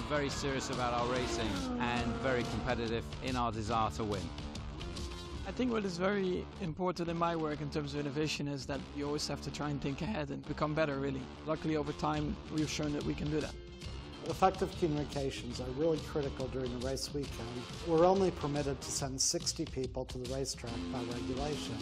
very serious about our racing and very competitive in our desire to win. I think what is very important in my work in terms of innovation is that you always have to try and think ahead and become better, really. Luckily, over time, we've shown that we can do that. Effective communications are really critical during a race weekend. We're only permitted to send 60 people to the racetrack by regulation.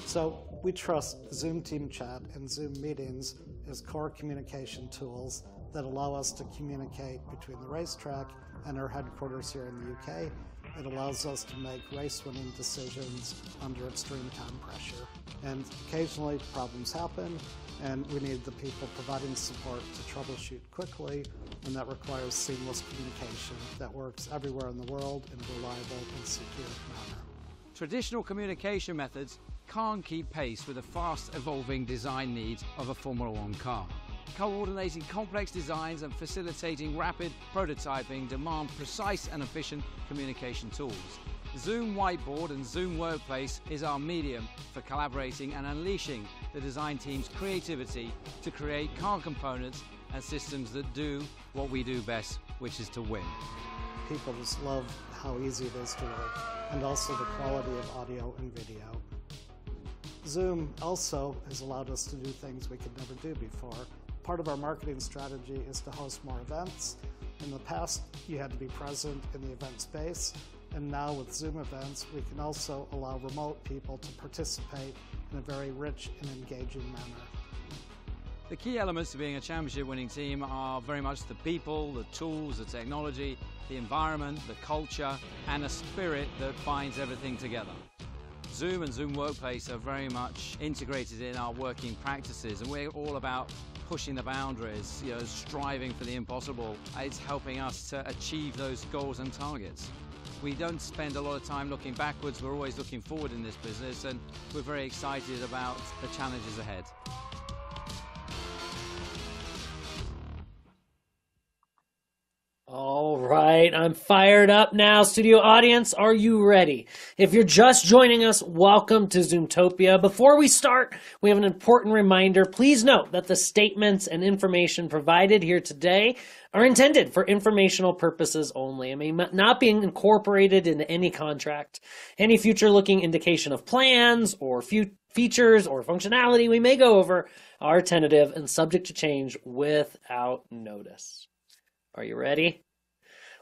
So we trust Zoom Team Chat and Zoom Meetings as core communication tools that allow us to communicate between the racetrack and our headquarters here in the UK. It allows us to make race-winning decisions under extreme time pressure. And occasionally problems happen, and we need the people providing support to troubleshoot quickly, and that requires seamless communication that works everywhere in the world in a reliable and secure manner. Traditional communication methods can't keep pace with the fast-evolving design needs of a Formula One car. Coordinating complex designs and facilitating rapid prototyping demand precise and efficient communication tools. Zoom Whiteboard and Zoom Workplace is our medium for collaborating and unleashing the design team's creativity to create car components and systems that do what we do best, which is to win. People just love how easy it is to work, and also the quality of audio and video. Zoom also has allowed us to do things we could never do before. Part of our marketing strategy is to host more events. In the past, you had to be present in the event space, and now with Zoom events, we can also allow remote people to participate in a very rich and engaging manner. The key elements to being a championship-winning team are very much the people, the tools, the technology, the environment, the culture, and a spirit that binds everything together. Zoom and Zoom Workplace are very much integrated in our working practices, and we're all about pushing the boundaries, striving for the impossible. It's helping us to achieve those goals and targets. We don't spend a lot of time looking backwards, we're always looking forward in this business, and we're very excited about the challenges ahead. All right, I'm fired up now. Studio audience, are you ready? If you're just joining us, welcome to Zoomtopia. Before we start, we have an important reminder. Please note that the statements and information provided here today are intended for informational purposes only and may not be incorporated into any contract. Any future-looking indication of plans or features or functionality we may go over are tentative and subject to change without notice. Are you ready?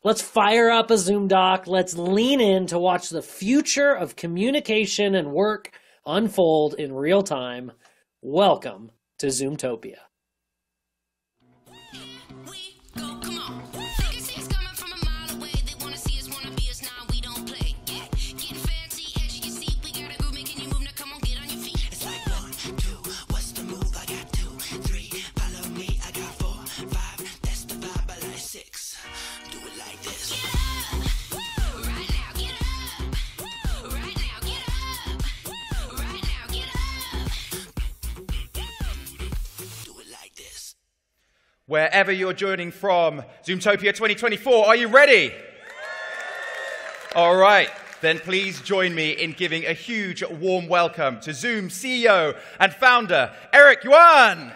Let's fire up a Zoom doc. Let's lean in to watch the future of communication and work unfold in real time. Welcome to Zoomtopia. Wherever you're joining from, Zoomtopia 2024, are you ready? All right, then please join me in giving a huge warm welcome to Zoom CEO and founder, Eric Yuan.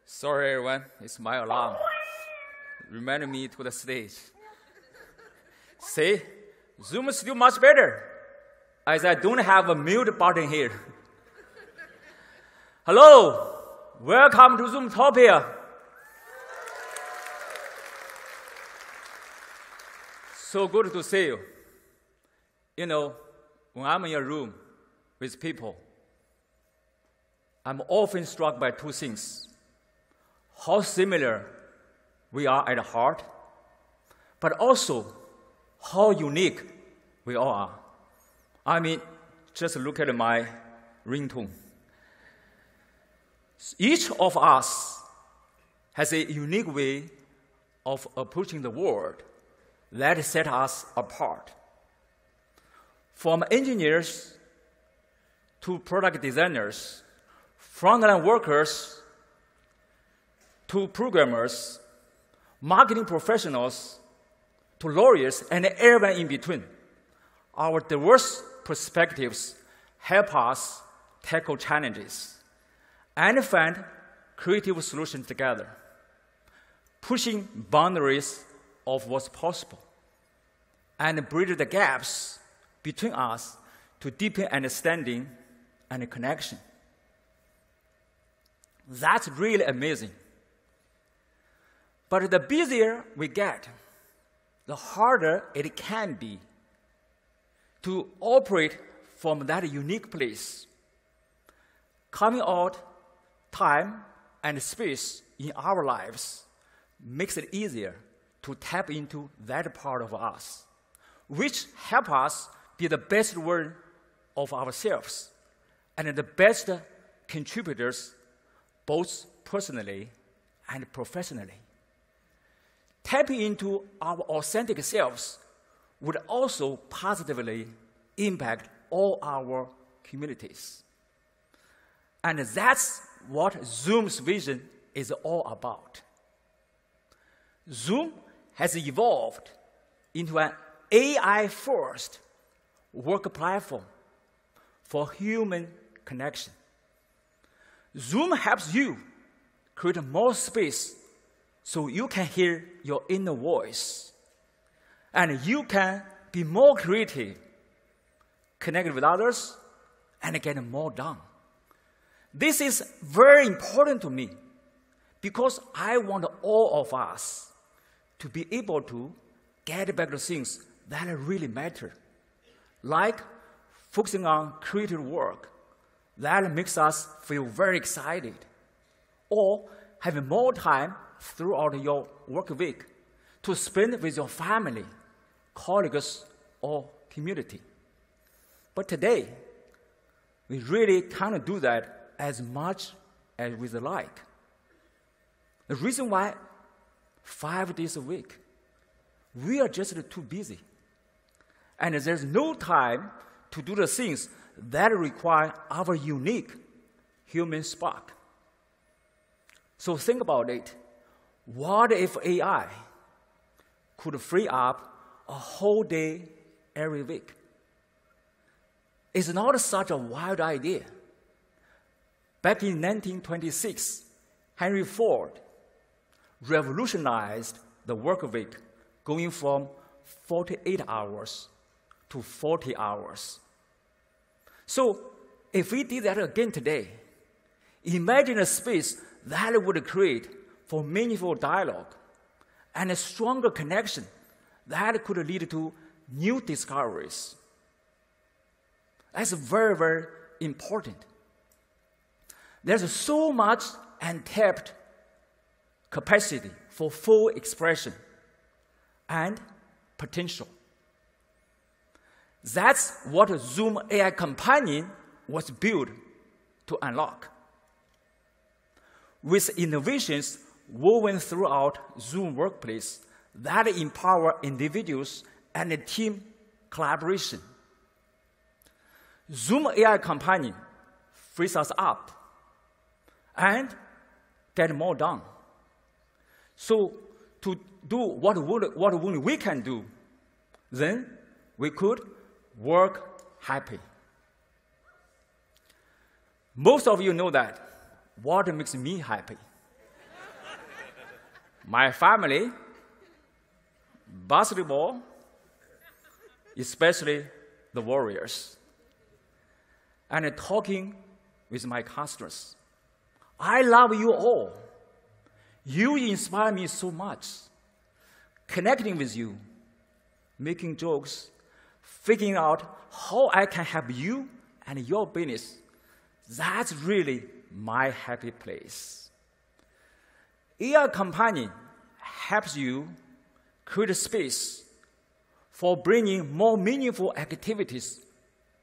Sorry everyone, it's my alarm. Reminding me to the stage. See, Zoom is still much better, as I don't have a mute button here. Hello, welcome to Zoomtopia. So good to see you. You know, when I'm in a room with people, I'm often struck by two things. How similar we are at heart, but also how unique we all are. I mean, just look at my ringtone. Each of us has a unique way of approaching the world that sets us apart. From engineers to product designers, frontline workers to programmers, marketing professionals, to lawyers, and everyone in between. Our diverse perspectives help us tackle challenges and find creative solutions together, pushing boundaries of what's possible and bridge the gaps between us to deepen understanding and connection. That's really amazing. But the busier we get, the harder it can be to operate from that unique place. Carving out time and space in our lives makes it easier to tap into that part of us, which help us be the best version of ourselves and the best contributors both personally and professionally. Tapping into our authentic selves would also positively impact all our communities. And that's what Zoom's vision is all about. Zoom has evolved into an AI-first work platform for human connection. Zoom helps you create more space so you can hear your inner voice. And you can be more creative, connect with others, and get more done. This is very important to me because I want all of us to be able to get back to things that really matter, like focusing on creative work that makes us feel very excited, or having more time throughout your work week to spend with your family, colleagues, or community. But today, we really can't do that as much as we'd like. The reason why 5 days a week, we are just too busy. And there's no time to do the things that require our unique human spark. So think about it. What if AI could free up a whole day every week? It's not such a wild idea. Back in 1926, Henry Ford revolutionized the work week, going from 48 hours to 40 hours. So if we did that again today, imagine a space that would create for meaningful dialogue and a stronger connection that could lead to new discoveries. That's very, very important. There's so much untapped capacity for full expression and potential. That's what Zoom AI Companion was built to unlock. With innovations woven throughout Zoom Workplace that empower individuals and team collaboration. Zoom AI Companion frees us up and get more done. So to do what only we can do, then we could work happy. Most of you know that. What makes me happy? My family, basketball, especially the Warriors, and talking with my customers. I love you all. You inspire me so much. Connecting with you, making jokes, figuring out how I can help you and your business. That's really my happy place. AI Companion helps you create a space for bringing more meaningful activities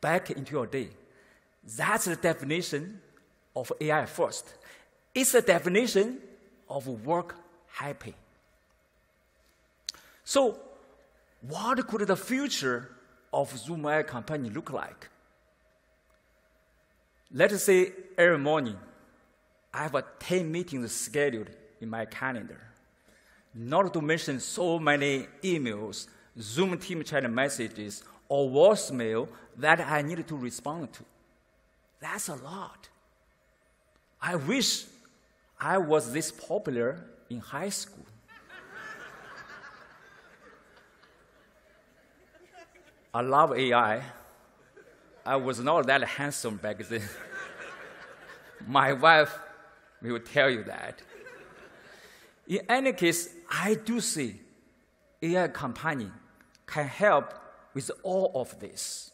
back into your day. That's the definition of AI first. It's the definition of work happy. So, what could the future of Zoom AI Companion look like? Let's say every morning, I have 10 meetings scheduled in my calendar. Not to mention so many emails, Zoom team chat messages, or voicemail that I need to respond to. That's a lot. I wish I was this popular in high school. I love AI. I was not that handsome back then. My wife will tell you that. In any case, I do see AI companion can help with all of this.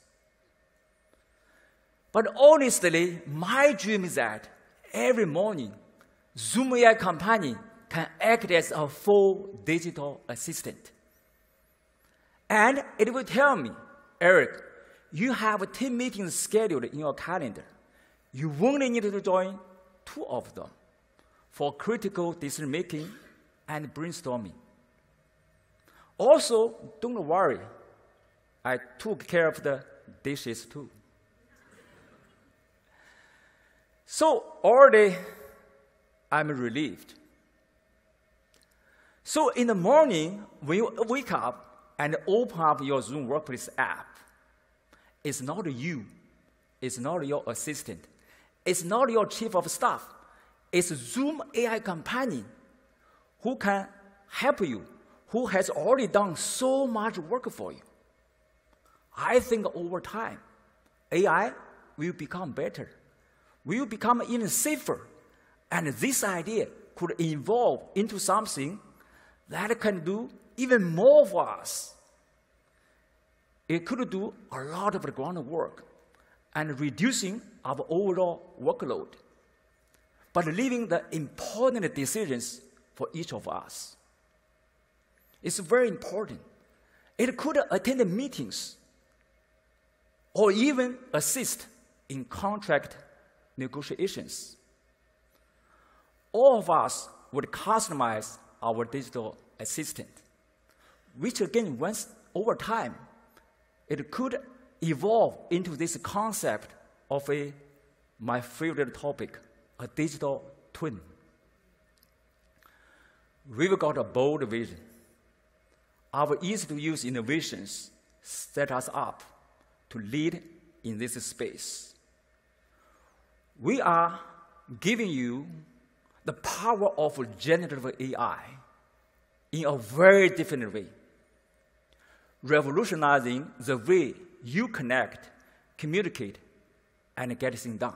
But honestly, my dream is that every morning, Zoom AI companion can act as a full digital assistant. And it will tell me, Eric, you have 10 meetings scheduled in your calendar. You only need to join 2 of them for critical decision-making and brainstorming. Also, don't worry, I took care of the dishes too. So already, I'm relieved. So in the morning, when you wake up and open up your Zoom Workplace app, it's not you, it's not your assistant, it's not your chief of staff, it's Zoom AI companion who can help you, who has already done so much work for you. I think over time, AI will become better, will become even safer, and this idea could evolve into something that can do even more for us. It could do a lot of the groundwork and reducing our overall workload, but leaving the important decisions for each of us. It's very important. It could attend meetings or even assist in contract negotiations. All of us would customize our digital assistant, which again, once over time, it could evolve into this concept of my favorite topic, a digital twin. We've got a bold vision. Our easy-to-use innovations set us up to lead in this space. We are giving you the power of generative AI in a very different way, revolutionizing the way you connect, communicate, and get things done.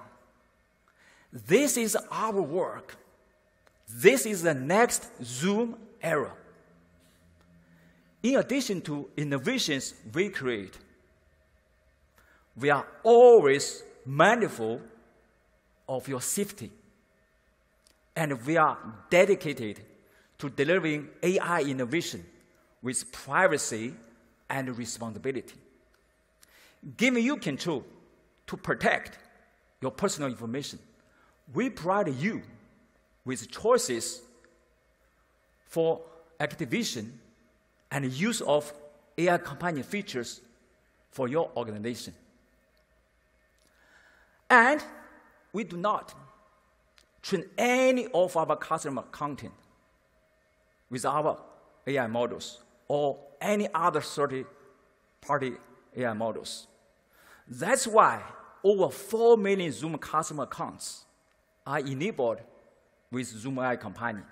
This is our work. This is the next Zoom era. In addition to innovations we create, we are always mindful of your safety, and we are dedicated to delivering AI innovation with privacy and responsibility, giving you control to protect your personal information. We provide you with choices for activation and use of AI companion features for your organization. And we do not train any of our customer content with our AI models or any other third-party AI models. That's why over 4 million Zoom customer accounts are enabled with Zoom AI Companion,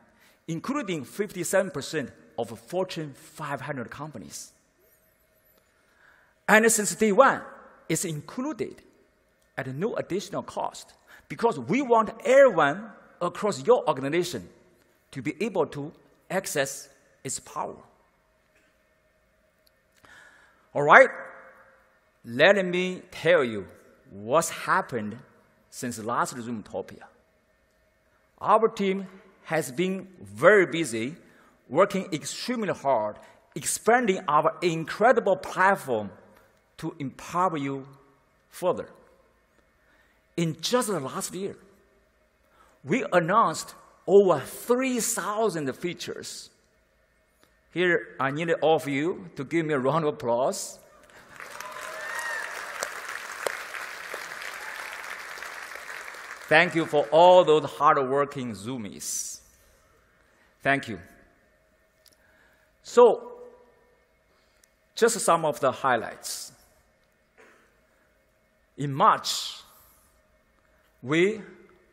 including 57% of Fortune 500 companies. And since day one, it's included at no additional cost because we want everyone across your organization to be able to access its power. All right, let me tell you what's happened since last Zoomtopia. Our team has been very busy, working extremely hard, expanding our incredible platform to empower you further. In just the last year, we announced over 3,000 features. Here, I need all of you to give me a round of applause. Thank you for all those hard-working Zoomies. Thank you. So, just some of the highlights. In March, we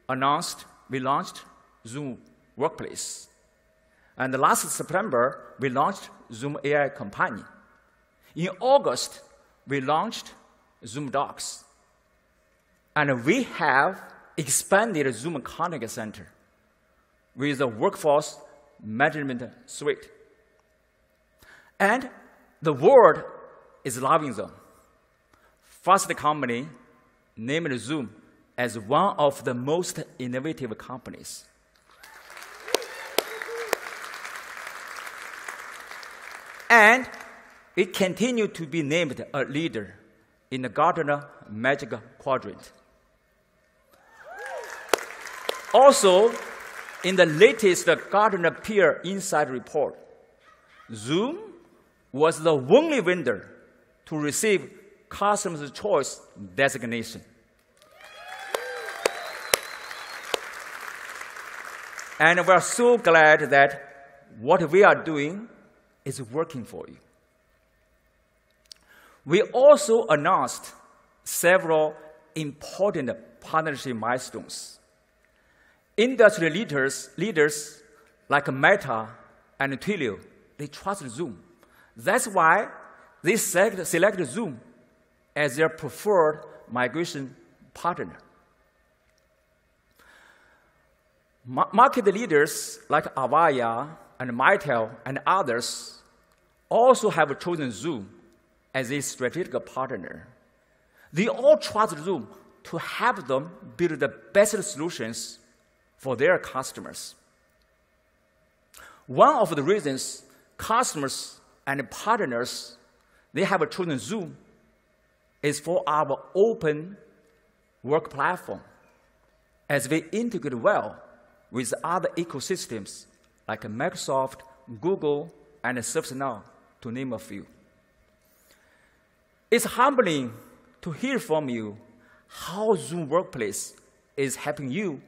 launched Zoom Workplace. And last September, we launched Zoom AI Companion. In August, we launched Zoom Docs. And we have expanded Zoom Contact Center with the Workforce Management Suite. And the world is loving them. Fast Company named Zoom as one of the most innovative companies. And it continued to be named a leader in the Gartner Magic Quadrant. Also, in the latest Gartner Peer Insight report, Zoom was the only vendor to receive Customer's Choice designation. And we're so glad that what we are doing is working for you. We also announced several important partnership milestones. Industry leaders like Meta and Twilio, they trust Zoom. That's why they select Zoom as their preferred migration partner. Market leaders like Avaya and Mitel and others also have chosen Zoom as a strategic partner. They all trust Zoom to help them build the best solutions for their customers. One of the reasons customers and partners, they have chosen Zoom is for our open work platform, as we integrate well with other ecosystems like Microsoft, Google, and ServiceNow, to name a few. It's humbling to hear from you how Zoom Workplace is helping you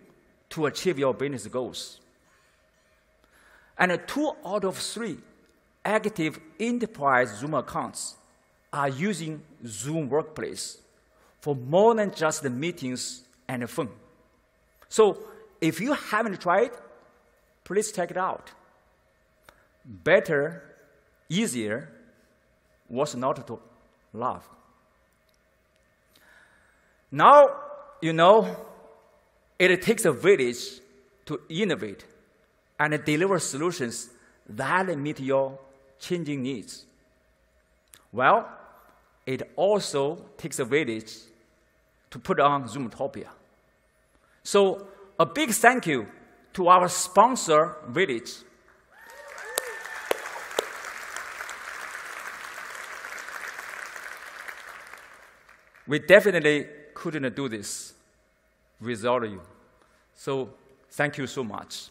to achieve your business goals. And 2 out of 3 active enterprise Zoom accounts are using Zoom Workplace for more than just the meetings and the phone. So if you haven't tried, please check it out. Better, easier, what's not to love? Now, you know, it takes a village to innovate and deliver solutions that meet your changing needs. Well, it also takes a village to put on Zoomtopia. So, a big thank you to our sponsor, Village. We definitely couldn't do this without you. So, thank you so much.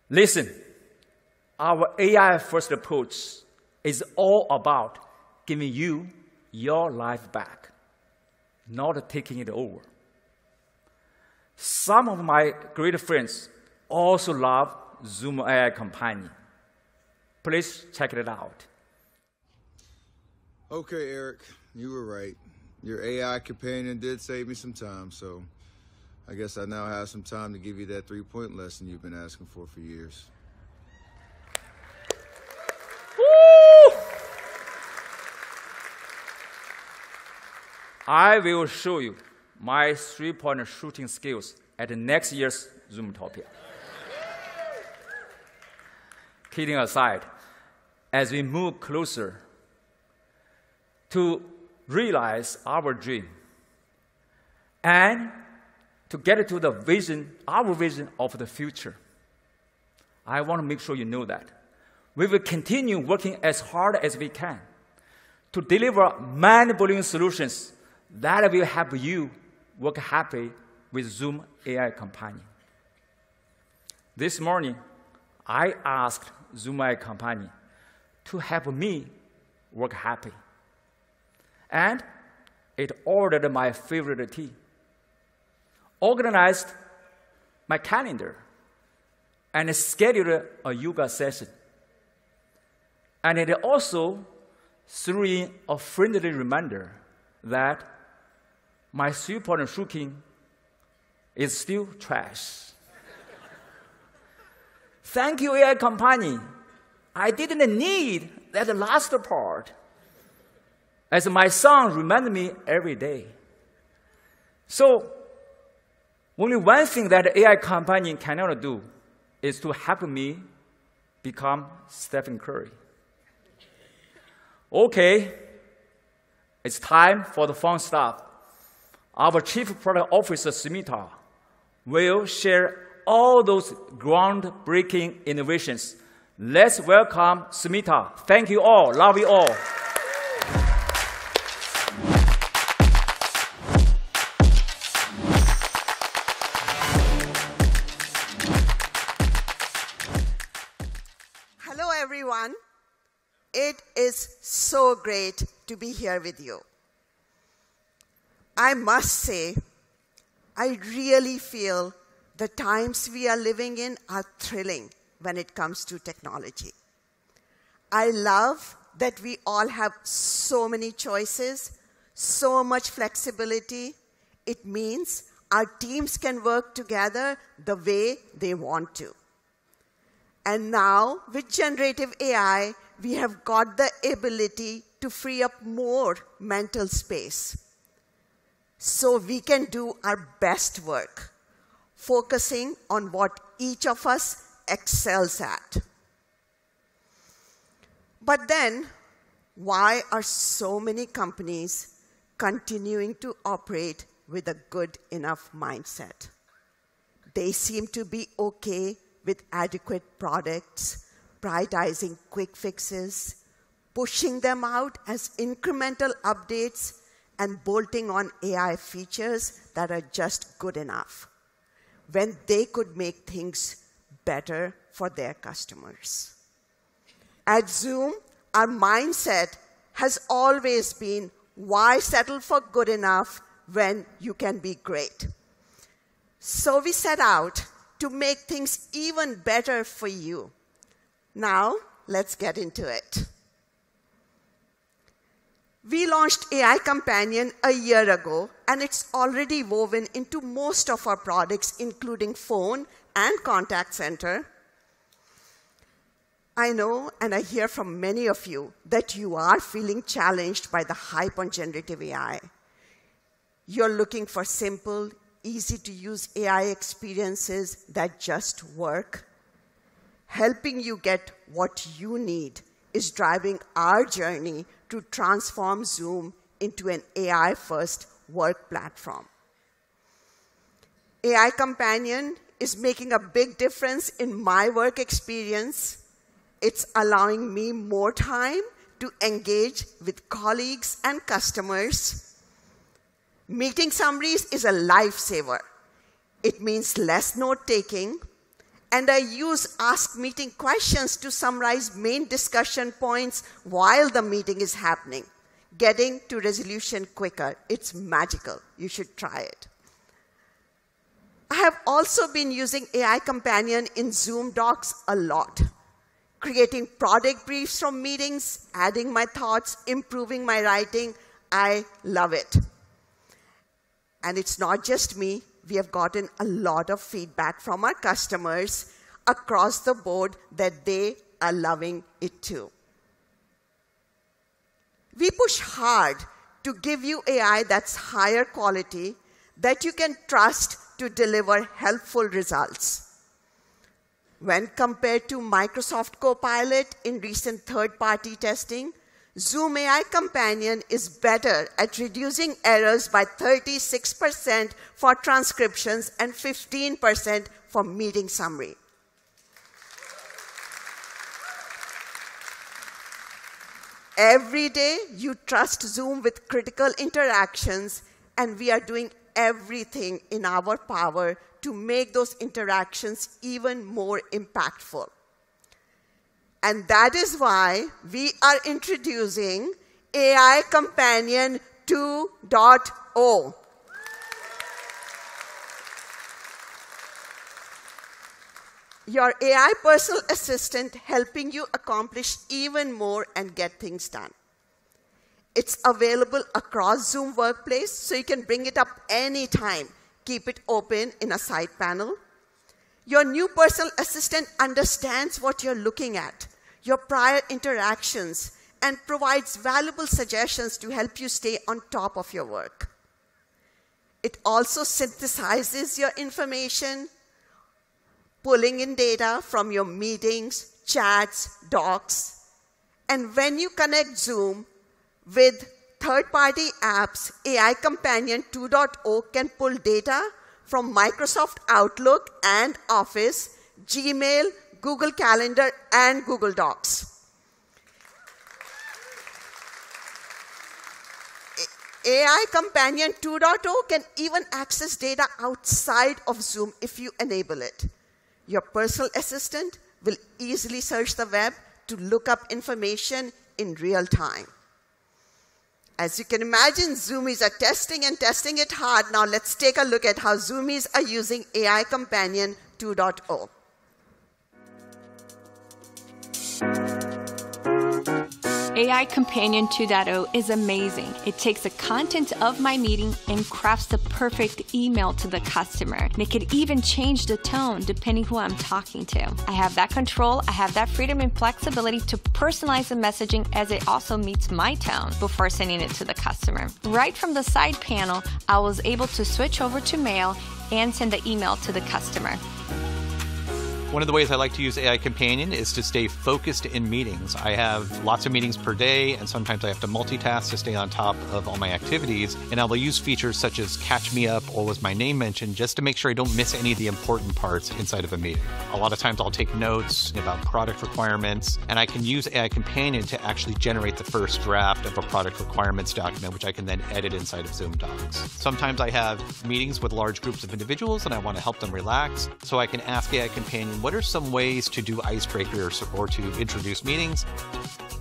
Listen, our AI-first approach is all about giving you your life back, not taking it over. Some of my great friends also love Zoom AI Companion. Please check it out. Okay, Eric, you were right. Your AI companion did save me some time, so I guess I now have some time to give you that 3-point lesson you've been asking for years. Woo! I will show you my 3-point shooting skills at next year's Zoomtopia. Kidding aside, as we move closer to realize our dream and to get to the vision, our vision of the future, I want to make sure you know that. We will continue working as hard as we can to deliver mind-blowing solutions that will help you work happy with Zoom AI Companion. This morning, I asked Zoom AI Companion to help me work happy. And it ordered my favorite tea, organized my calendar, and scheduled a yoga session. And it also threw in a friendly reminder that my 3-point shooting is still trash. Thank you, AI company. I didn't need that last part, as my son reminded me every day. So, only one thing that AI company cannot do is to help me become Stephen Curry. Okay, it's time for the fun stuff. Our Chief Product Officer, Smita, will share all those groundbreaking innovations. Let's welcome Smita. Thank you all. Love you all. Hello, everyone. It is so great to be here with you. I must say, I really feel the times we are living in are thrilling when it comes to technology. I love that we all have so many choices, so much flexibility. It means our teams can work together the way they want to. And now, with generative AI, we have got the ability to free up more mental space so we can do our best work, focusing on what each of us excels at. But then, why are so many companies continuing to operate with a good enough mindset? They seem to be okay with adequate products, prioritizing quick fixes, pushing them out as incremental updates, and bolting on AI features that are just good enough, when they could make things better for their customers. At Zoom, our mindset has always been, why settle for good enough when you can be great? So we set out to make things even better for you. Now, let's get into it. We launched AI Companion a year ago, and it's already woven into most of our products, including phone and contact center. I know, and I hear from many of you, that you are feeling challenged by the hype on generative AI. You're looking for simple, easy-to-use AI experiences that just work. Helping you get what you need is driving our journey to transform Zoom into an AI-first work platform. AI Companion is making a big difference in my work experience. It's allowing me more time to engage with colleagues and customers. Meeting summaries is a lifesaver. It means less note-taking, and I use Ask Meeting questions to summarize main discussion points while the meeting is happening, getting to resolution quicker. It's magical. You should try it. I have also been using AI Companion in Zoom Docs a lot, creating product briefs from meetings, adding my thoughts, improving my writing. I love it. And it's not just me. We have gotten a lot of feedback from our customers across the board that they are loving it too. We push hard to give you AI that's higher quality, that you can trust to deliver helpful results. When compared to Microsoft Copilot in recent third-party testing, Zoom AI Companion is better at reducing errors by 36% for transcriptions and 15% for meeting summary. Every day, you trust Zoom with critical interactions, and we are doing everything in our power to make those interactions even more impactful. And that is why we are introducing AI Companion 2.0. your AI personal assistant helping you accomplish even more and get things done. It's available across Zoom Workplace, so you can bring it up anytime. Keep it open in a side panel. Your new personal assistant understands what you're looking at, your prior interactions, and provides valuable suggestions to help you stay on top of your work. It also synthesizes your information, pulling in data from your meetings, chats, docs. And when you connect Zoom with third-party apps, AI Companion 2.0 can pull data from Microsoft Outlook and Office, Gmail, Google Calendar, and Google Docs. AI Companion 2.0 can even access data outside of Zoom if you enable it. Your personal assistant will easily search the web to look up information in real time. As you can imagine, Zoomies are testing and testing it hard. Now let's take a look at how Zoomies are using AI Companion 2.0. AI Companion 2.0 is amazing. It takes the content of my meeting and crafts the perfect email to the customer. And it could even change the tone depending who I'm talking to. I have that control, I have that freedom and flexibility to personalize the messaging as it also meets my tone before sending it to the customer. Right from the side panel, I was able to switch over to mail and send the email to the customer. One of the ways I like to use AI Companion is to stay focused in meetings. I have lots of meetings per day, and sometimes I have to multitask to stay on top of all my activities. And I will use features such as Catch Me Up or Was My Name Mentioned just to make sure I don't miss any of the important parts inside of a meeting. A lot of times I'll take notes about product requirements, and I can use AI Companion to actually generate the first draft of a product requirements document, which I can then edit inside of Zoom Docs. Sometimes I have meetings with large groups of individuals, and I want to help them relax, so I can ask AI Companion, what are some ways to do icebreakers or to introduce meetings?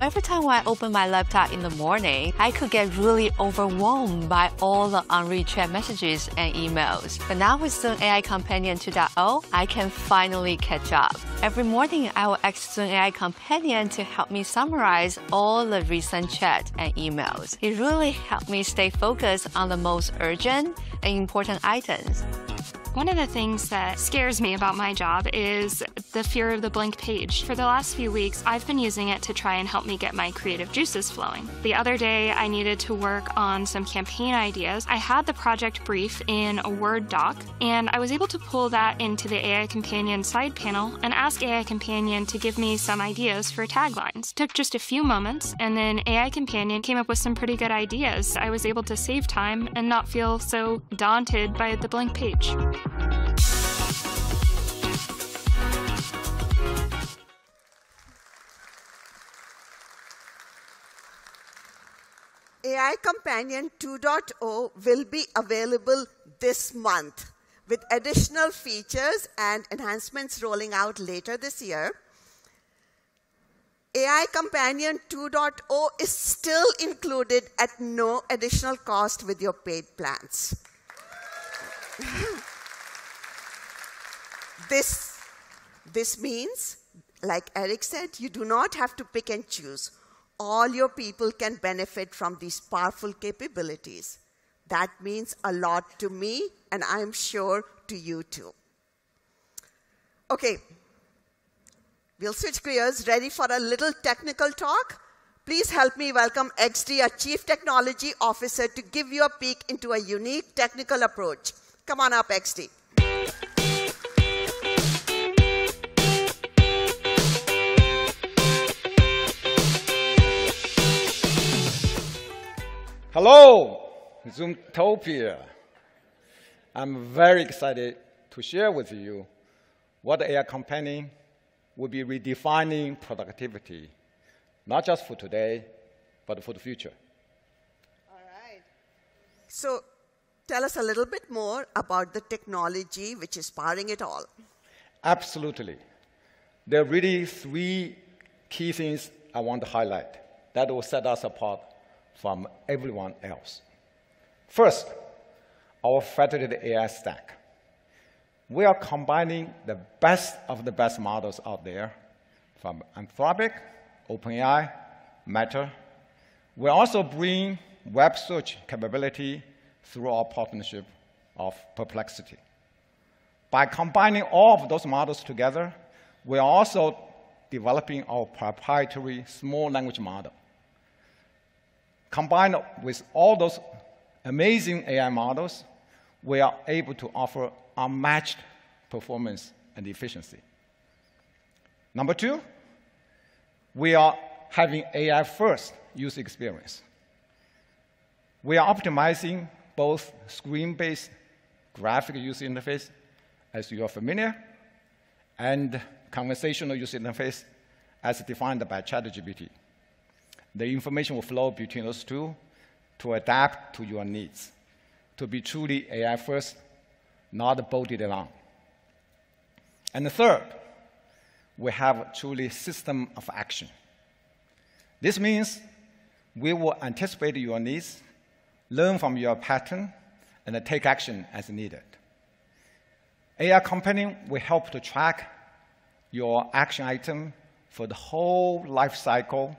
Every time when I open my laptop in the morning, I could get really overwhelmed by all the unread chat messages and emails. But now with Zoom AI Companion 2.0, I can finally catch up. Every morning, I will ask Zoom AI Companion to help me summarize all the recent chat and emails. It really helped me stay focused on the most urgent and important items. One of the things that scares me about my job is the fear of the blank page. For the last few weeks, I've been using it to try and help me get my creative juices flowing. The other day, I needed to work on some campaign ideas. I had the project brief in a Word doc, and I was able to pull that into the AI Companion side panel and ask AI Companion to give me some ideas for taglines. It took just a few moments, and then AI Companion came up with some pretty good ideas. I was able to save time and not feel so daunted by the blank page. AI Companion 2.0 will be available this month with additional features and enhancements rolling out later this year. AI Companion 2.0 is still included at no additional cost with your paid plans. This means, like Eric said, you do not have to pick and choose. All your people can benefit from these powerful capabilities. That means a lot to me, and I'm sure to you too. Okay, we'll switch gears. Ready for a little technical talk? Please help me welcome XD, our Chief Technology Officer, to give you a peek into a unique technical approach. Come on up, XD. Hello, Zoomtopia. I'm very excited to share with you what AI Companion will be redefining productivity, not just for today, but for the future. All right. So tell us a little bit more about the technology which is powering it all. Absolutely. There are really three key things I want to highlight that will set us apart from everyone else. First, our federated AI stack. we are combining the best of the best models out there from Anthropic, OpenAI, Meta. We also bring web search capability through our partnership of Perplexity. By combining all of those models together, we are also developing our proprietary small language model. Combined with all those amazing AI models, we are able to offer unmatched performance and efficiency. Number two, we are having AI-first user experience. We are optimizing both screen-based graphic user interface, as you are familiar, and conversational user interface, as defined by ChatGPT. The information will flow between those two to adapt to your needs, to be truly AI-first, not bolted along. And the third, we have a truly system of action. This means we will anticipate your needs, learn from your pattern, and take action as needed. AI Companion will help to track your action item for the whole life cycle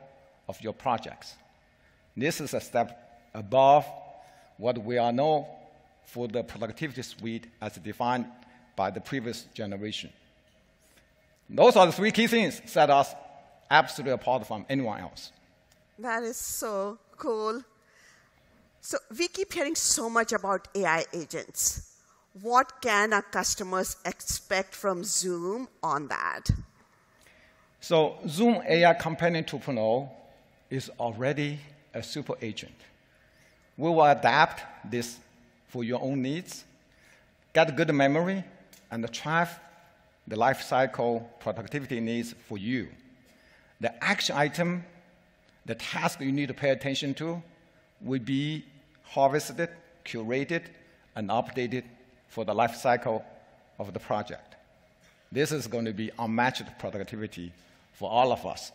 of your projects. This is a step above what we are known for the productivity suite as defined by the previous generation. Those are the three key things that set us absolutely apart from anyone else. That is so cool. So we keep hearing so much about AI agents. What can our customers expect from Zoom on that? So Zoom AI Companion 2.0 is already a super agent. We will adapt this for your own needs, get good memory, and track the life cycle productivity needs for you. The action item, the task you need to pay attention to, will be harvested, curated, and updated for the life cycle of the project. This is going to be unmatched productivity for all of us.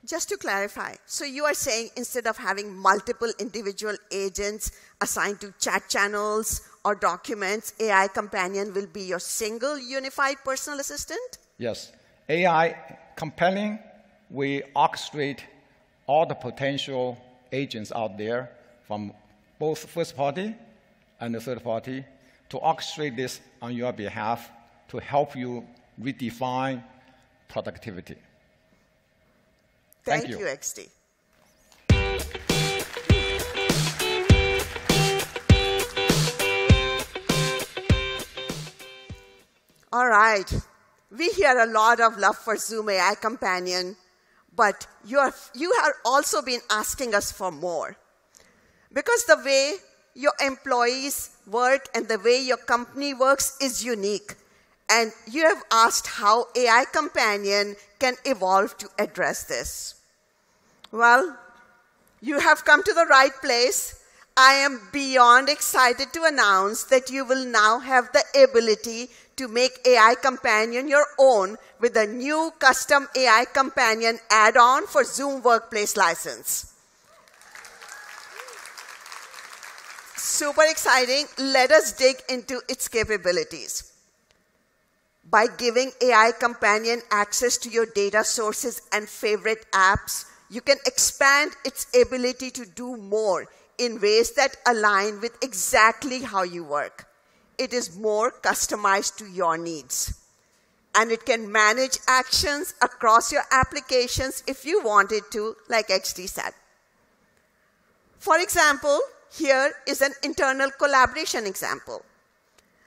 Just to clarify, so you are saying instead of having multiple individual agents assigned to chat channels or documents, AI Companion will be your single unified personal assistant? Yes. AI Companion will orchestrate all the potential agents out there from both first party and the third party to orchestrate this on your behalf to help you redefine productivity. Thank you, XD. All right. We hear a lot of love for Zoom AI Companion, but you have also been asking us for more. Because the way your employees work and the way your company works is unique. And you have asked how AI Companion can evolve to address this. Well, you have come to the right place. I am beyond excited to announce that you will now have the ability to make AI Companion your own with a new custom AI Companion add-on for Zoom Workplace license. Super exciting. Let us dig into its capabilities. By giving AI Companion access to your data sources and favorite apps, you can expand its ability to do more in ways that align with exactly how you work. It is more customized to your needs. And it can manage actions across your applications if you wanted to, like XD said. For example, here is an internal collaboration example.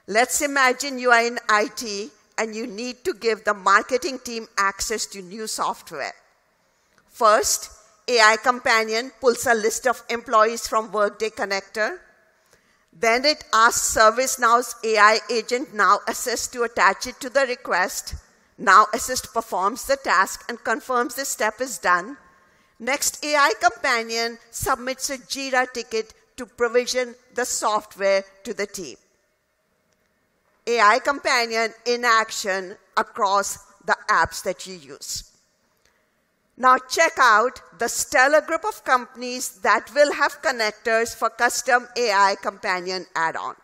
Let's imagine you are in IT and you need to give the marketing team access to new software. First, AI Companion pulls a list of employees from Workday Connector. Then it asks ServiceNow's AI agent Now Assist to attach it to the request. Now Assist performs the task and confirms the step is done. Next, AI Companion submits a Jira ticket to provision the software to the team. AI Companion in action across the apps that you use. Now check out the stellar group of companies that will have connectors for custom AI Companion add-on.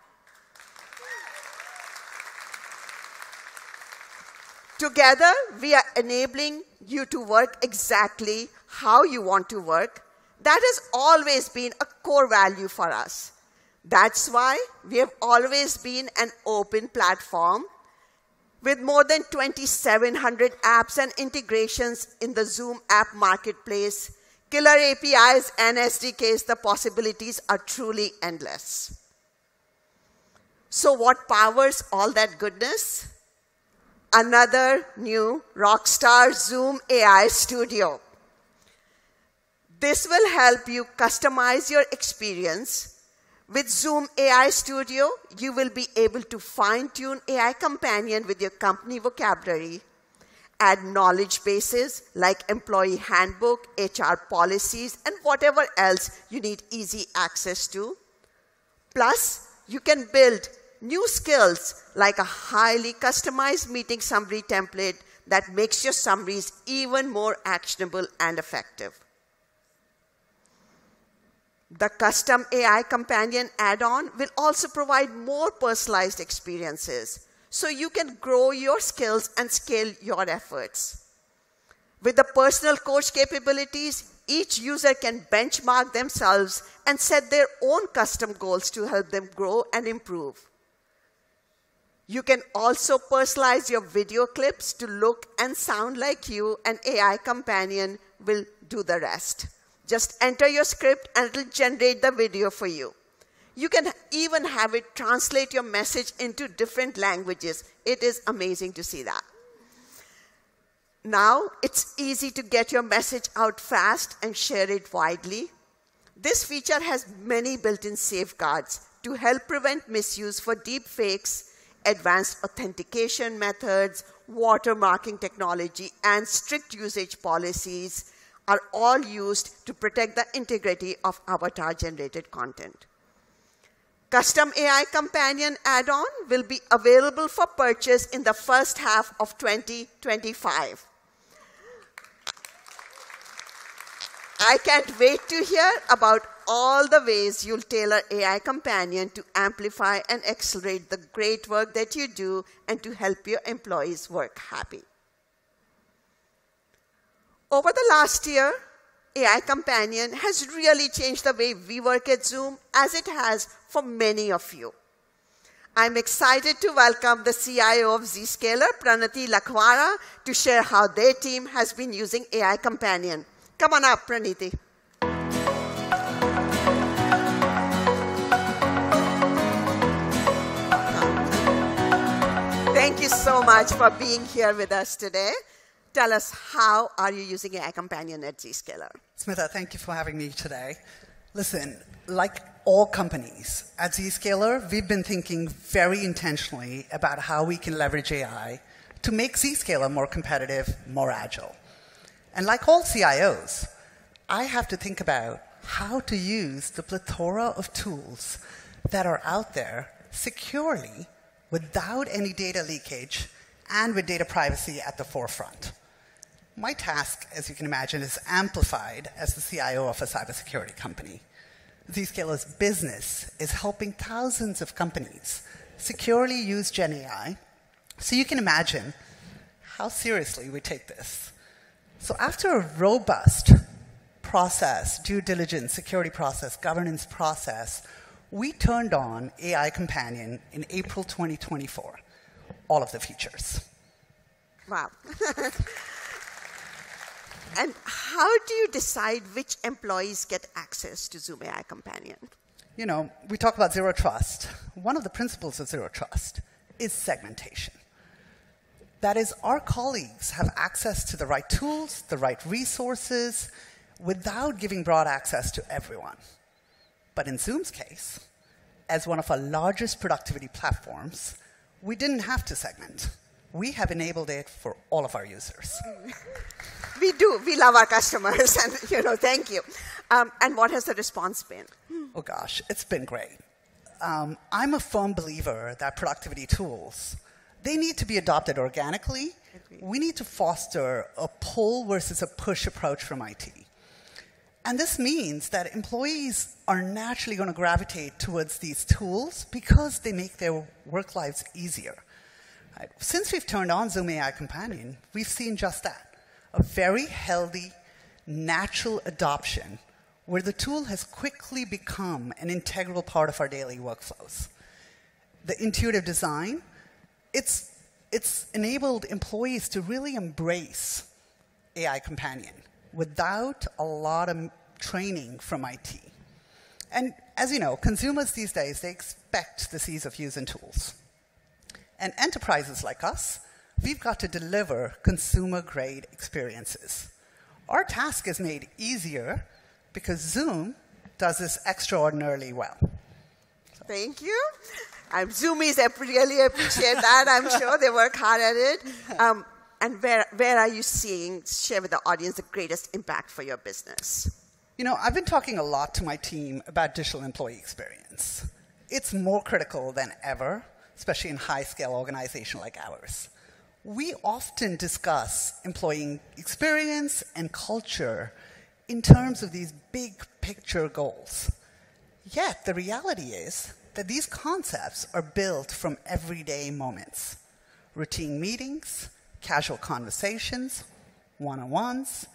Together, we are enabling you to work exactly how you want to work. That has always been a core value for us. That's why we have always been an open platform with more than 2,700 apps and integrations in the Zoom app marketplace, killer APIs and SDKs. The possibilities are truly endless. So what powers all that goodness? Another new rockstar Zoom AI Studio. This will help you customize your experience. With Zoom AI Studio, you will be able to fine-tune AI Companion with your company vocabulary, add knowledge bases like employee handbook, HR policies, and whatever else you need easy access to. Plus, you can build new skills like a highly customized meeting summary template that makes your summaries even more actionable and effective. The custom AI Companion add-on will also provide more personalized experiences so you can grow your skills and scale your efforts. With the personal coach capabilities, each user can benchmark themselves and set their own custom goals to help them grow and improve. You can also personalize your video clips to look and sound like you, and AI Companion will do the rest. Just enter your script and it will generate the video for you. You can even have it translate your message into different languages. It is amazing to see that. Now, it's easy to get your message out fast and share it widely. This feature has many built-in safeguards to help prevent misuse for deep fakes, advanced authentication methods, watermarking technology, and strict usage policies are all used to protect the integrity of avatar-generated content. Custom AI Companion add-on will be available for purchase in the first half of 2025. I can't wait to hear about all the ways you'll tailor AI Companion to amplify and accelerate the great work that you do and to help your employees work happy. Over the last year, AI Companion has really changed the way we work at Zoom, as it has for many of you. I'm excited to welcome the CIO of Zscaler, Pranati Lakhwara, to share how their team has been using AI Companion. Come on up, Praniti. Thank you so much for being here with us today. Tell us, how are you using AI Companion at Zscaler? Smita, thank you for having me today. Listen, like all companies, at Zscaler, we've been thinking very intentionally about how we can leverage AI to make Zscaler more competitive, more agile. And like all CIOs, I have to think about how to use the plethora of tools that are out there securely without any data leakage and with data privacy at the forefront. My task, as you can imagine, is amplified as the CIO of a cybersecurity company. Zscaler's business is helping thousands of companies securely use GenAI, so you can imagine how seriously we take this. So after a robust process, due diligence, security process, governance process, we turned on AI Companion in April 2024, all of the features. Wow. And how do you decide which employees get access to Zoom AI Companion? You know, we talk about zero trust. One of the principles of zero trust is segmentation. That is, our colleagues have access to the right tools, the right resources, without giving broad access to everyone. But in Zoom's case, as one of our largest productivity platforms, we didn't have to segment. We have enabled it for all of our users. We do. We love our customers, and thank you. And what has the response been? Oh gosh, it's been great. I'm a firm believer that productivity tools, they need to be adopted organically. We need to foster a pull versus a push approach from IT. And this means that employees are naturally going to gravitate towards these tools because they make their work lives easier. Since we've turned on Zoom AI Companion, we've seen just that, a very healthy, natural adoption where the tool has quickly become an integral part of our daily workflows. The intuitive design, it's enabled employees to really embrace AI Companion without a lot of training from IT. And as you know, consumers these days, they expect this ease of use in tools. And enterprises like us, we've got to deliver consumer-grade experiences. Our task is made easier because Zoom does this extraordinarily well. Thank you. Zoomies really appreciate that. I'm sure they work hard at it. And where are you seeing, share with the audience, the greatest impact for your business? You know, I've been talking a lot to my team about digital employee experience. It's more critical than ever, especially in high-scale organizations like ours. We often discuss employee experience and culture in terms of these big picture goals. Yet the reality is that these concepts are built from everyday moments. Routine meetings, casual conversations, one-on-ones,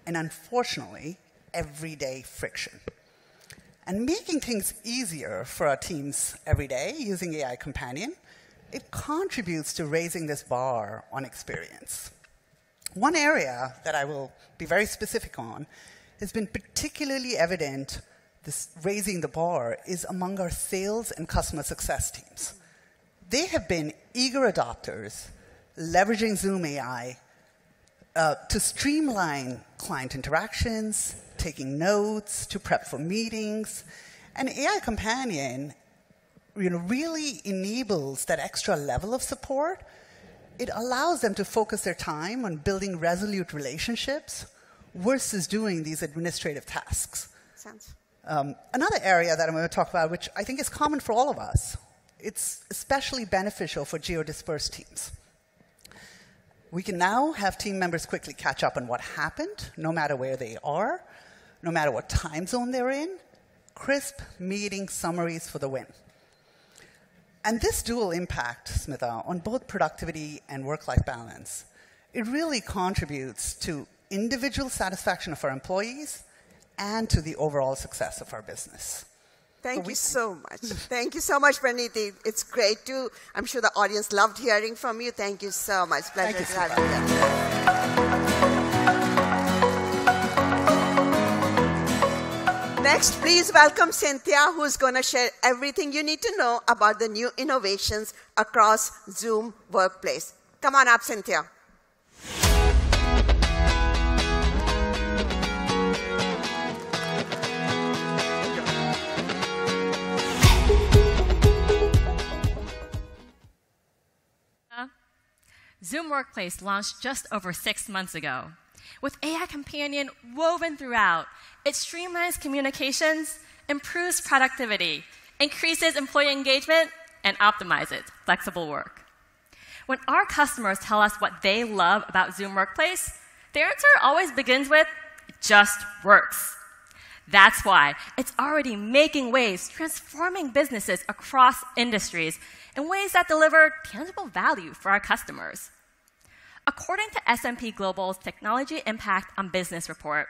and unfortunately, everyday friction. And making things easier for our teams every day using AI Companion, it contributes to raising this bar on experience. One area that I will be very specific on has been particularly evident, this raising the bar, is among our sales and customer success teams. They have been eager adopters, leveraging Zoom AI to streamline client interactions, taking notes, to prep for meetings. And AI Companion really enables that extra level of support. It allows them to focus their time on building resolute relationships versus doing these administrative tasks. Another area that I'm going to talk about, which I think is common for all of us, it's especially beneficial for geo-dispersed teams. We can now have team members quickly catch up on what happened, no matter where they are, no matter what time zone they're in. Crisp meeting summaries for the win. And this dual impact, Smitha, on both productivity and work-life balance, it really contributes to individual satisfaction of our employees and to the overall success of our business. Thank you so much. Thank you so much, Praniti. It's great too. I'm sure the audience loved hearing from you. Thank you so much. Pleasure to have you. Next, please welcome Cynthia, who's going to share everything you need to know about the new innovations across Zoom Workplace. Come on up, Cynthia. Zoom Workplace launched just over 6 months ago. With AI Companion woven throughout, it streamlines communications, improves productivity, increases employee engagement, and optimizes flexible work. When our customers tell us what they love about Zoom Workplace, their answer always begins with, "It just works." That's why it's already making waves, transforming businesses across industries in ways that deliver tangible value for our customers. According to S&P Global's Technology Impact on Business report,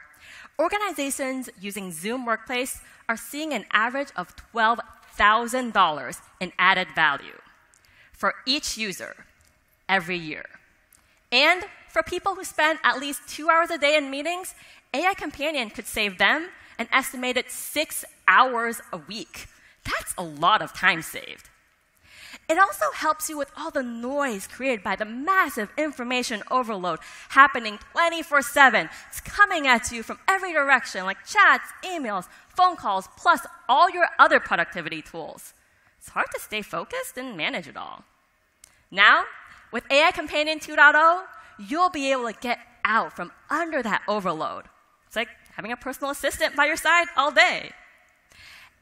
organizations using Zoom Workplace are seeing an average of $12,000 in added value for each user every year. And for people who spend at least 2 hours a day in meetings, AI Companion could save them an estimated 6 hours a week. That's a lot of time saved. It also helps you with all the noise created by the massive information overload happening 24/7. It's coming at you from every direction, like chats, emails, phone calls, plus all your other productivity tools. It's hard to stay focused and manage it all. Now, with AI Companion 2.0, you'll be able to get out from under that overload. It's like having a personal assistant by your side all day.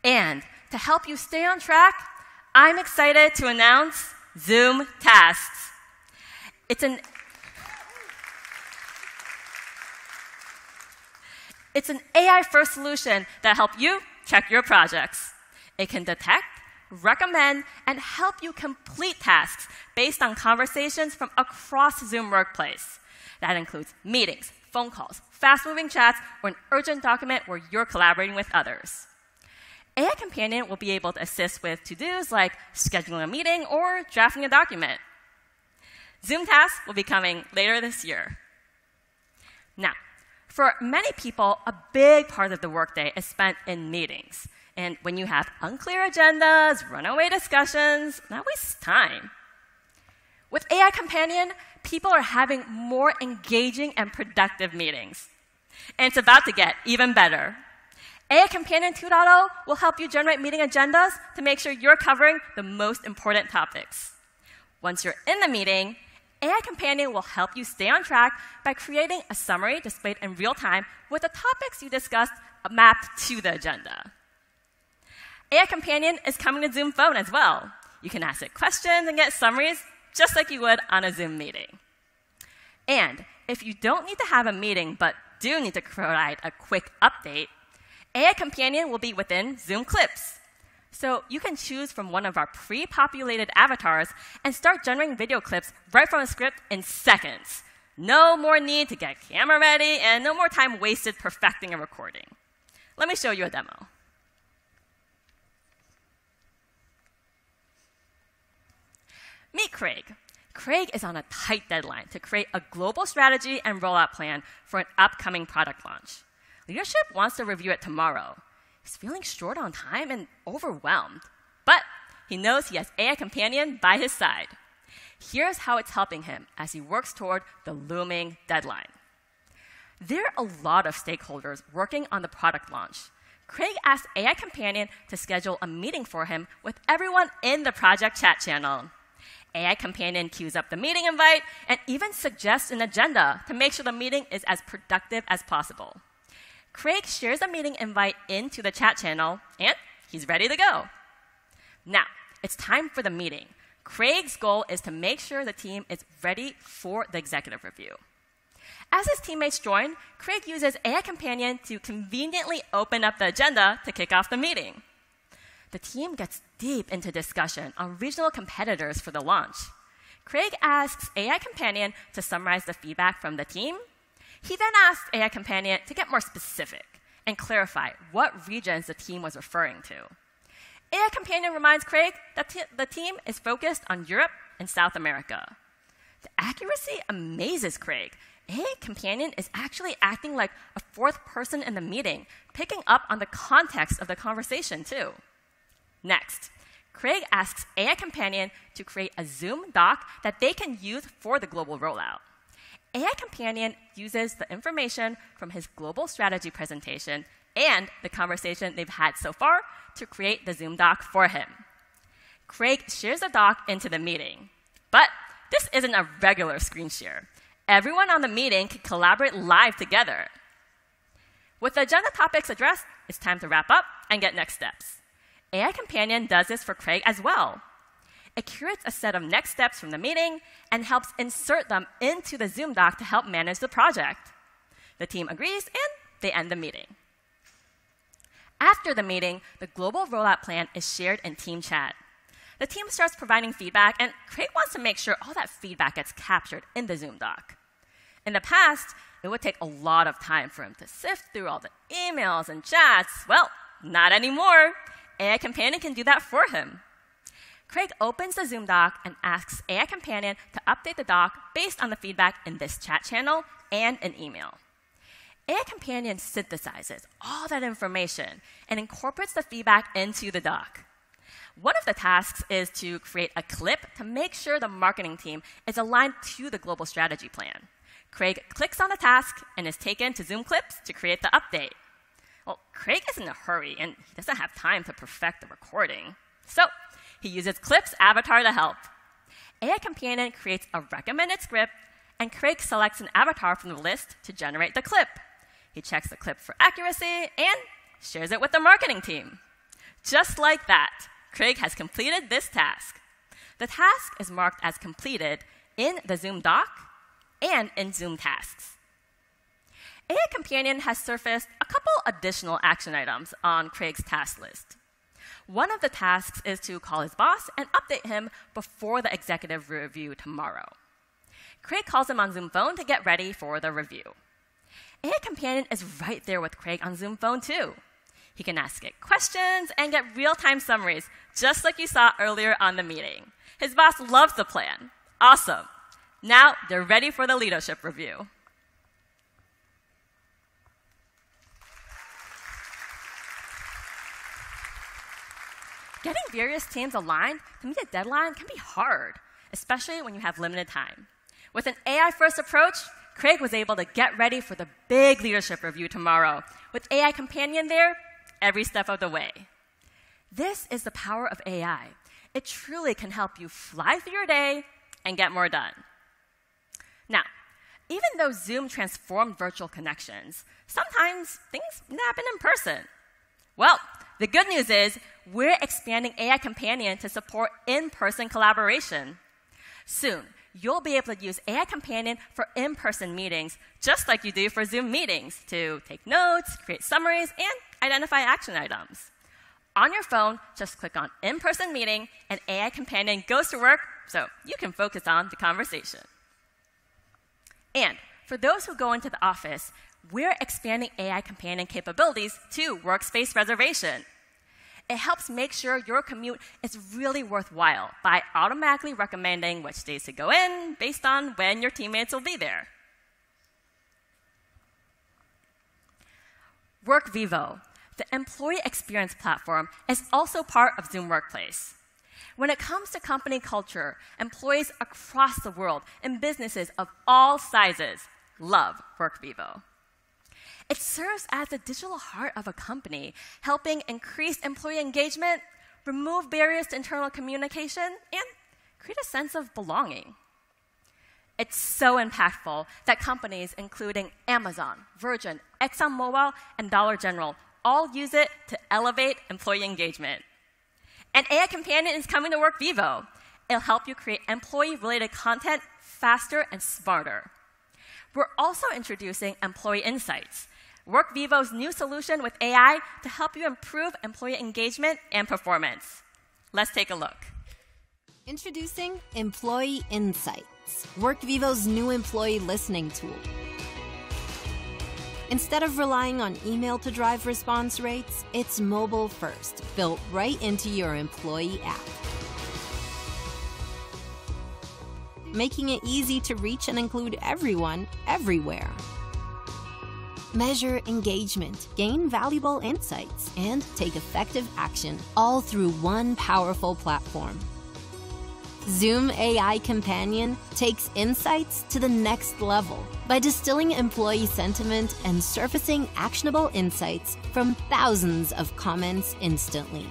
And to help you stay on track, I'm excited to announce Zoom Tasks. It's an AI-first solution that helps you check your projects. It can detect, recommend, and help you complete tasks based on conversations from across Zoom Workplace. That includes meetings, phone calls, fast-moving chats, or an urgent document where you're collaborating with others. AI Companion will be able to assist with to-dos like scheduling a meeting or drafting a document. Zoom Tasks will be coming later this year. Now, for many people, a big part of the workday is spent in meetings. And when you have unclear agendas, runaway discussions, that wastes time. With AI Companion, people are having more engaging and productive meetings. And it's about to get even better. AI Companion 2.0 will help you generate meeting agendas to make sure you're covering the most important topics. Once you're in the meeting, AI Companion will help you stay on track by creating a summary displayed in real time with the topics you discussed mapped to the agenda. AI Companion is coming to Zoom Phone as well. You can ask it questions and get summaries just like you would on a Zoom meeting. And if you don't need to have a meeting but do need to provide a quick update, AI Companion will be within Zoom Clips. So you can choose from one of our pre-populated avatars and start generating video clips right from a script in seconds. No more need to get camera ready and no more time wasted perfecting a recording. Let me show you a demo. Meet Craig. Craig is on a tight deadline to create a global strategy and rollout plan for an upcoming product launch. Leadership wants to review it tomorrow. He's feeling short on time and overwhelmed. But he knows he has AI Companion by his side. Here's how it's helping him as he works toward the looming deadline. There are a lot of stakeholders working on the product launch. Craig asked AI Companion to schedule a meeting for him with everyone in the project chat channel. AI Companion queues up the meeting invite and even suggests an agenda to make sure the meeting is as productive as possible. Craig shares the meeting invite into the chat channel, and he's ready to go. Now, it's time for the meeting. Craig's goal is to make sure the team is ready for the executive review. As his teammates join, Craig uses AI Companion to conveniently open up the agenda to kick off the meeting. The team gets deep into discussion on regional competitors for the launch. Craig asks AI Companion to summarize the feedback from the team. He then asks AI Companion to get more specific and clarify what regions the team was referring to. AI Companion reminds Craig that the team is focused on Europe and South America. The accuracy amazes Craig. AI Companion is actually acting like a fourth person in the meeting, picking up on the context of the conversation too. Next, Craig asks AI Companion to create a Zoom doc that they can use for the global rollout. AI Companion uses the information from his global strategy presentation and the conversation they've had so far to create the Zoom doc for him. Craig shares the doc into the meeting. But this isn't a regular screen share. Everyone on the meeting can collaborate live together. With the agenda topics addressed, it's time to wrap up and get next steps. AI Companion does this for Craig as well. It curates a set of next steps from the meeting and helps insert them into the Zoom doc to help manage the project. The team agrees, and they end the meeting. After the meeting, the global rollout plan is shared in team chat. The team starts providing feedback, and Craig wants to make sure all that feedback gets captured in the Zoom doc. In the past, it would take a lot of time for him to sift through all the emails and chats. Well, not anymore. AI Companion can do that for him. Craig opens the Zoom doc and asks AI Companion to update the doc based on the feedback in this chat channel and an email. AI Companion synthesizes all that information and incorporates the feedback into the doc. One of the tasks is to create a clip to make sure the marketing team is aligned to the global strategy plan. Craig clicks on the task and is taken to Zoom Clips to create the update. Well, Craig is in a hurry, and he doesn't have time to perfect the recording. So he uses Clips avatar to help. AI Companion creates a recommended script, and Craig selects an avatar from the list to generate the clip. He checks the clip for accuracy and shares it with the marketing team. Just like that, Craig has completed this task. The task is marked as completed in the Zoom doc and in Zoom Tasks. AI Companion has surfaced a couple additional action items on Craig's task list. One of the tasks is to call his boss and update him before the executive review tomorrow. Craig calls him on Zoom phone to get ready for the review. AI Companion is right there with Craig on Zoom phone, too. He can ask it questions and get real-time summaries, just like you saw earlier on the meeting. His boss loves the plan. Awesome. Now they're ready for the leadership review. Getting various teams aligned to meet a deadline can be hard, especially when you have limited time. With an AI-first approach, Craig was able to get ready for the big leadership review tomorrow, with AI Companion there every step of the way. This is the power of AI. It truly can help you fly through your day and get more done. Now, even though Zoom transformed virtual connections, sometimes things happen in person. Well, the good news is we're expanding AI Companion to support in-person collaboration. Soon, you'll be able to use AI Companion for in-person meetings, just like you do for Zoom meetings, to take notes, create summaries, and identify action items. On your phone, just click on In-Person Meeting, and AI Companion goes to work so you can focus on the conversation. And for those who go into the office, we're expanding AI Companion capabilities to workspace reservation. It helps make sure your commute is really worthwhile by automatically recommending which days to go in based on when your teammates will be there. WorkVivo, the employee experience platform, is also part of Zoom Workplace. When it comes to company culture, employees across the world and businesses of all sizes love WorkVivo. It serves as the digital heart of a company, helping increase employee engagement, remove barriers to internal communication, and create a sense of belonging. It's so impactful that companies including Amazon, Virgin, ExxonMobil, and Dollar General all use it to elevate employee engagement. And AI Companion is coming to WorkVivo. It'll help you create employee-related content faster and smarter. We're also introducing Employee Insights, WorkVivo's new solution with AI to help you improve employee engagement and performance. Let's take a look. Introducing Employee Insights, WorkVivo's new employee listening tool. Instead of relying on email to drive response rates, it's mobile first, built right into your employee app. Making it easy to reach and include everyone, everywhere. Measure engagement, gain valuable insights, and take effective action, all through one powerful platform. Zoom AI Companion takes insights to the next level by distilling employee sentiment and surfacing actionable insights from thousands of comments instantly.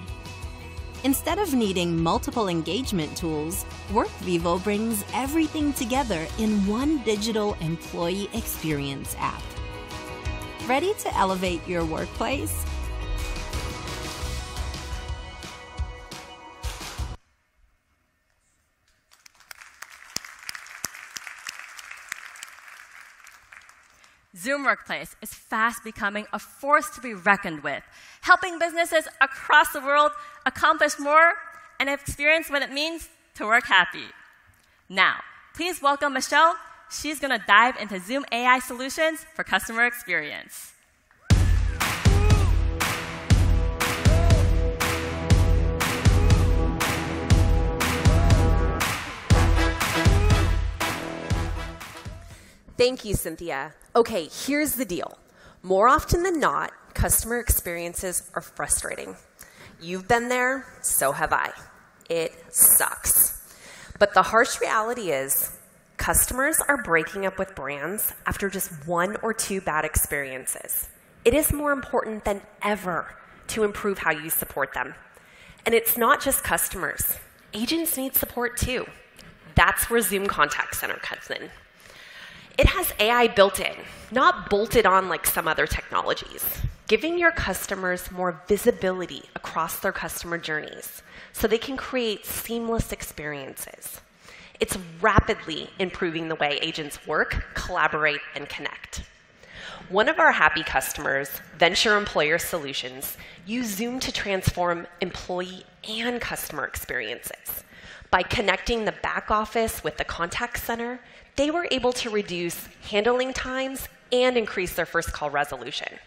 Instead of needing multiple engagement tools, WorkVivo brings everything together in one digital employee experience app. Ready to elevate your workplace? Zoom Workplace is fast becoming a force to be reckoned with, helping businesses across the world accomplish more and experience what it means to work happy. Now, please welcome Michelle. She's going to dive into Zoom AI solutions for customer experience. Thank you, Cynthia. Okay, here's the deal. More often than not, customer experiences are frustrating. You've been there, so have I. It sucks. But the harsh reality is, customers are breaking up with brands after just 1 or 2 bad experiences. It is more important than ever to improve how you support them. And it's not just customers. Agents need support too. That's where Zoom Contact Center comes in. It has AI built in, not bolted on like some other technologies, giving your customers more visibility across their customer journeys so they can create seamless experiences. It's rapidly improving the way agents work, collaborate, and connect. One of our happy customers, Venture Employer Solutions, used Zoom to transform employee and customer experiences. By connecting the back office with the contact center, they were able to reduce handling times and increase their first call resolution.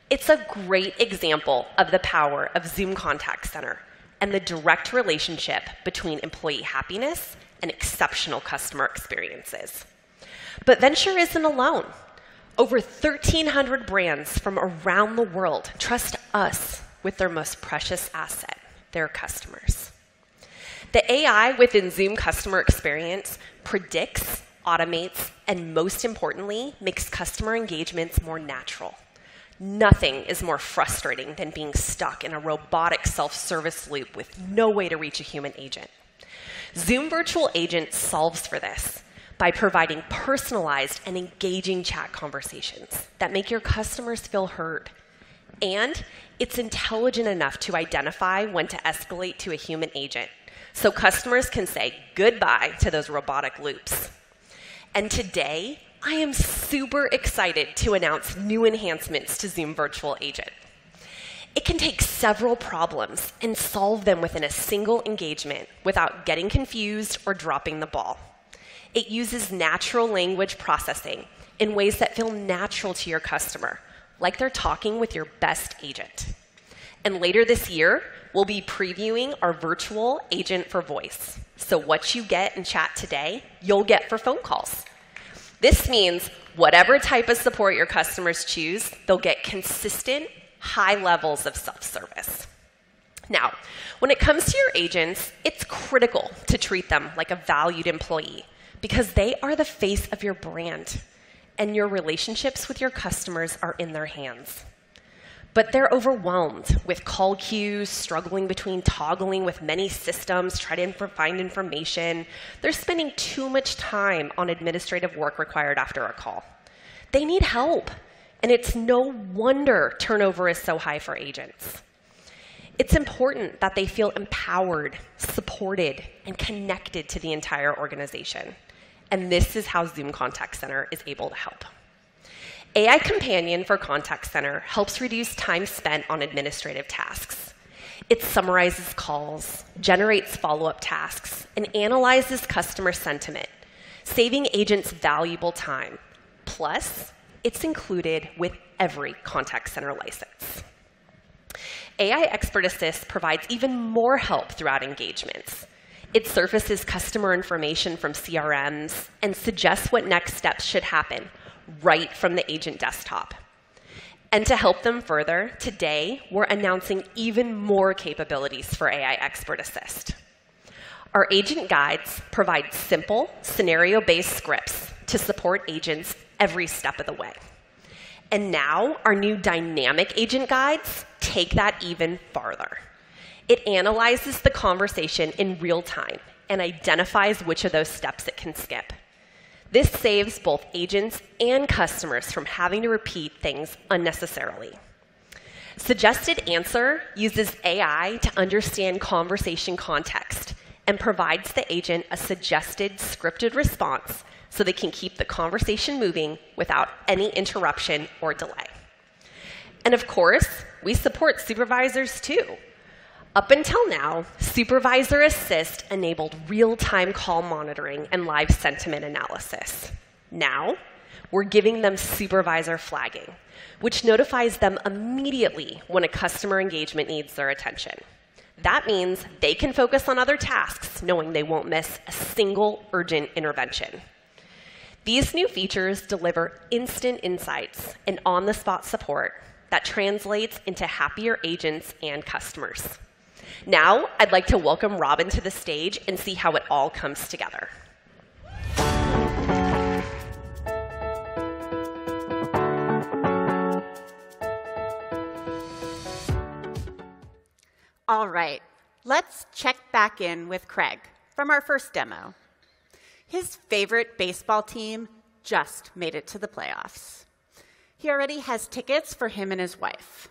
It's a great example of the power of Zoom Contact Center and the direct relationship between employee happiness and exceptional customer experiences. But Venture isn't alone. Over 1,300 brands from around the world trust us with their most precious asset, their customers. The AI within Zoom Customer Experience predicts, automates, and most importantly, makes customer engagements more natural. Nothing is more frustrating than being stuck in a robotic self-service loop with no way to reach a human agent. Zoom Virtual Agent solves for this by providing personalized and engaging chat conversations that make your customers feel heard. And it's intelligent enough to identify when to escalate to a human agent, so customers can say goodbye to those robotic loops. And today, I am super excited to announce new enhancements to Zoom Virtual Agent. It can take several problems and solve them within a single engagement without getting confused or dropping the ball. It uses natural language processing in ways that feel natural to your customer, like they're talking with your best agent. And later this year, we'll be previewing our virtual agent for voice. So what you get in chat today, you'll get for phone calls. This means whatever type of support your customers choose, they'll get consistent, high levels of self-service. Now, when it comes to your agents, it's critical to treat them like a valued employee because they are the face of your brand, and your relationships with your customers are in their hands. But they're overwhelmed with call queues, struggling between toggling with many systems, trying to find information. They're spending too much time on administrative work required after a call. They need help, and it's no wonder turnover is so high for agents. It's important that they feel empowered, supported, and connected to the entire organization. And this is how Zoom Contact Center is able to help. AI Companion for Contact Center helps reduce time spent on administrative tasks. It summarizes calls, generates follow-up tasks, and analyzes customer sentiment, saving agents valuable time. Plus, it's included with every contact center license. AI Expert Assist provides even more help throughout engagements. It surfaces customer information from CRMs and suggests what next steps should happen right from the agent desktop. And to help them further, today we're announcing even more capabilities for AI Expert Assist. Our agent guides provide simple, scenario-based scripts to support agents every step of the way. And now our new dynamic agent guides take that even farther. It analyzes the conversation in real time and identifies which of those steps it can skip. This saves both agents and customers from having to repeat things unnecessarily. Suggested Answer uses AI to understand conversation context and provides the agent a suggested scripted response so they can keep the conversation moving without any interruption or delay. And of course, we support supervisors too. Up until now, Supervisor Assist enabled real-time call monitoring and live sentiment analysis. Now, we're giving them supervisor flagging, which notifies them immediately when a customer engagement needs their attention. That means they can focus on other tasks, knowing they won't miss a single urgent intervention. These new features deliver instant insights and on-the-spot support that translates into happier agents and customers. Now, I'd like to welcome Robin to the stage and see how it all comes together. All right, let's check back in with Craig from our first demo. His favorite baseball team just made it to the playoffs. He already has tickets for him and his wife.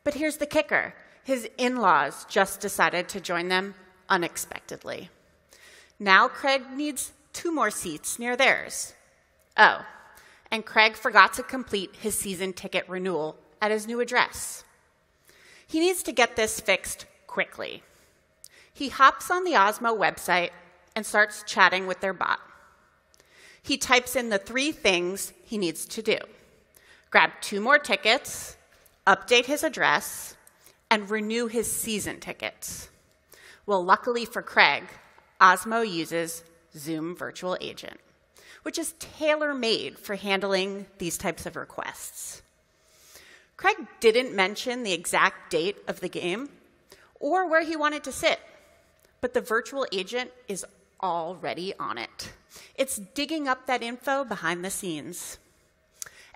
But here's the kicker. His in-laws just decided to join them unexpectedly. Now Craig needs 2 more seats near theirs. Oh, and Craig forgot to complete his season ticket renewal at his new address. He needs to get this fixed quickly. He hops on the Osmo website and starts chatting with their bot. He types in the 3 things he needs to do: grab 2 more tickets, update his address, and renew his season tickets. Well, luckily for Craig, Osmo uses Zoom Virtual Agent, which is tailor-made for handling these types of requests. Craig didn't mention the exact date of the game or where he wanted to sit, but the virtual agent is already on it. It's digging up that info behind the scenes.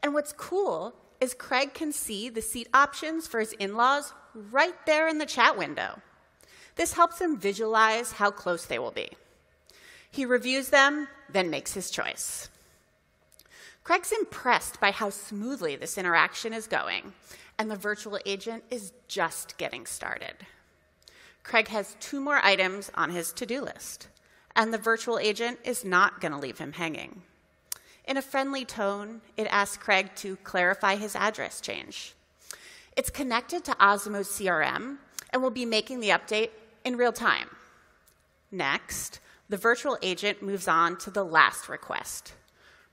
And what's cool is Craig can see the seat options for his in-laws right there in the chat window. This helps him visualize how close they will be. He reviews them, then makes his choice. Craig's impressed by how smoothly this interaction is going, and the virtual agent is just getting started. Craig has 2 more items on his to-do list, and the virtual agent is not going to leave him hanging. In a friendly tone, it asks Craig to clarify his address change. It's connected to Osmo's CRM and will be making the update in real time. Next, the virtual agent moves on to the last request: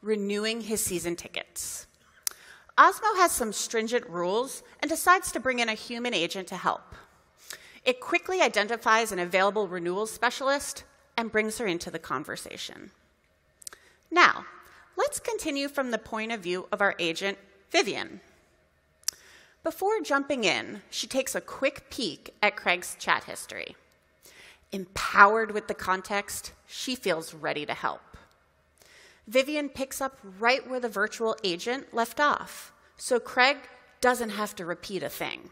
renewing his season tickets. Osmo has some stringent rules and decides to bring in a human agent to help. It quickly identifies an available renewal specialist and brings her into the conversation. Now, let's continue from the point of view of our agent, Vivian. Before jumping in, she takes a quick peek at Craig's chat history. Empowered with the context, she feels ready to help. Vivian picks up right where the virtual agent left off, so Craig doesn't have to repeat a thing.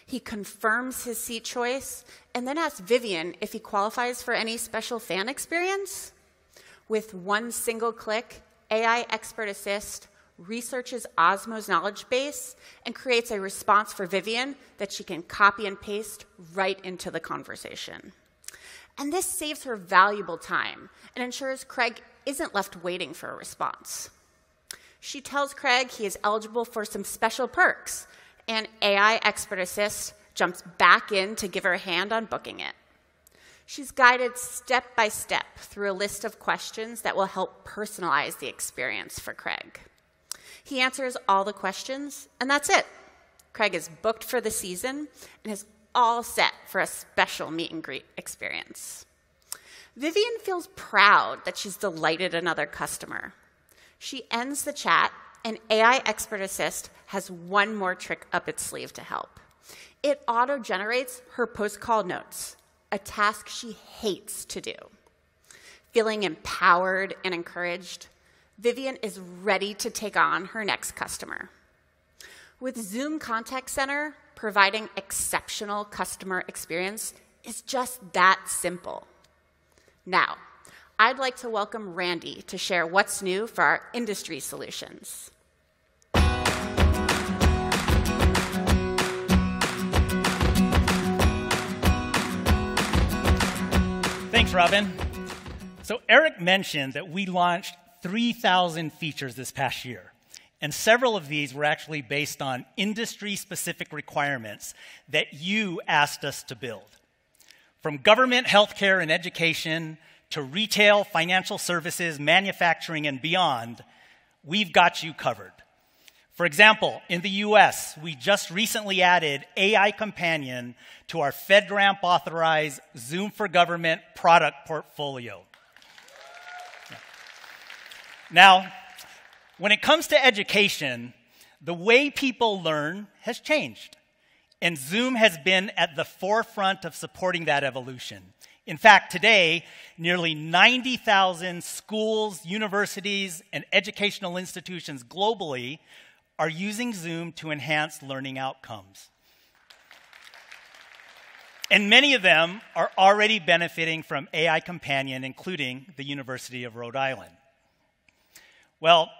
He confirms his seat choice and then asks Vivian if he qualifies for any special fan experience. With one single click, AI Expert Assist researches Osmo's knowledge base and creates a response for Vivian that she can copy and paste right into the conversation. And this saves her valuable time and ensures Craig isn't left waiting for a response. She tells Craig he is eligible for some special perks, and AI Expert Assist jumps back in to give her a hand on booking it. She's guided step by step through a list of questions that will help personalize the experience for Craig. He answers all the questions, and that's it. Craig is booked for the season and is all set for a special meet and greet experience. Vivian feels proud that she's delighted another customer. She ends the chat, and AI Expert Assist has one more trick up its sleeve to help. It auto-generates her post-call notes, a task she hates to do. Feeling empowered and encouraged, Vivian is ready to take on her next customer. With Zoom Contact Center, providing exceptional customer experience is just that simple. Now, I'd like to welcome Randy to share what's new for our industry solutions. Thanks, Robin. So Eric mentioned that we launched 3,000 features this past year, and several of these were actually based on industry-specific requirements that you asked us to build. From government, healthcare, and education to retail, financial services, manufacturing, and beyond, we've got you covered. For example, in the US, we just recently added AI Companion to our FedRAMP-authorized Zoom for Government product portfolio. Now, when it comes to education, the way people learn has changed, and Zoom has been at the forefront of supporting that evolution. In fact, today, nearly 90,000 schools, universities, and educational institutions globally are using Zoom to enhance learning outcomes. And many of them are already benefiting from AI Companion, including the University of Rhode Island. Well,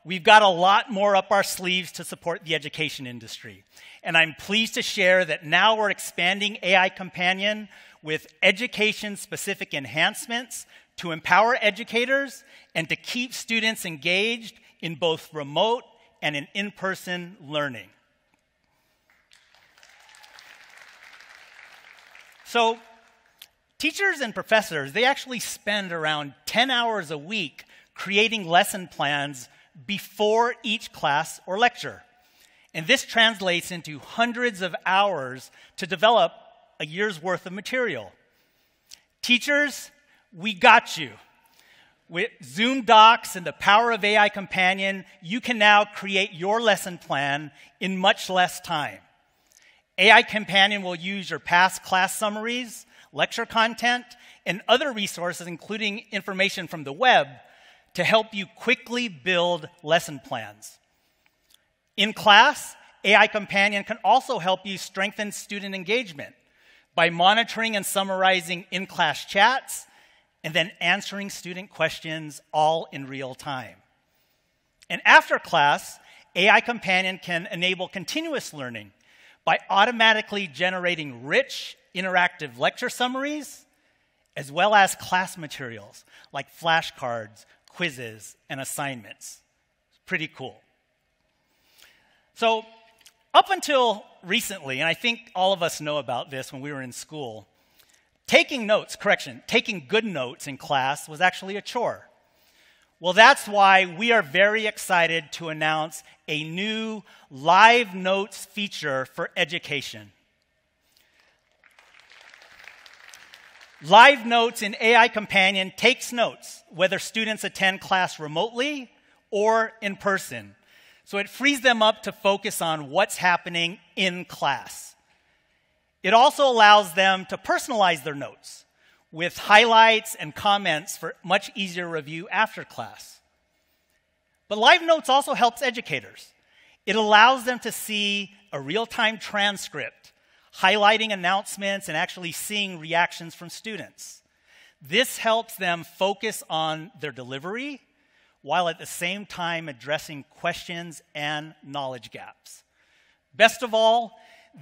we've got a lot more up our sleeves to support the education industry. And I'm pleased to share that now we're expanding AI Companion with education-specific enhancements to empower educators and to keep students engaged in both remote and in-person learning. So teachers and professors, they actually spend around 10 hours a week creating lesson plans before each class or lecture. And this translates into hundreds of hours to develop a year's worth of material. Teachers, we got you. With Zoom Docs and the power of AI Companion, you can now create your lesson plan in much less time. AI Companion will use your past class summaries, lecture content, and other resources, including information from the web, to help you quickly build lesson plans. In class, AI Companion can also help you strengthen student engagement by monitoring and summarizing in-class chats and then answering student questions all in real time. And after class, AI Companion can enable continuous learning by automatically generating rich, interactive lecture summaries, as well as class materials like flashcards, quizzes, and assignments. It's pretty cool. So, up until recently, and I think all of us know about this when we were in school, taking good notes in class was actually a chore. Well, that's why we are very excited to announce a new live notes feature for education. Live Notes in AI Companion takes notes, whether students attend class remotely or in person. So it frees them up to focus on what's happening in class. It also allows them to personalize their notes with highlights and comments for much easier review after class. But Live Notes also helps educators. It allows them to see a real-time transcript, highlighting announcements and actually seeing reactions from students. This helps them focus on their delivery while at the same time addressing questions and knowledge gaps. Best of all,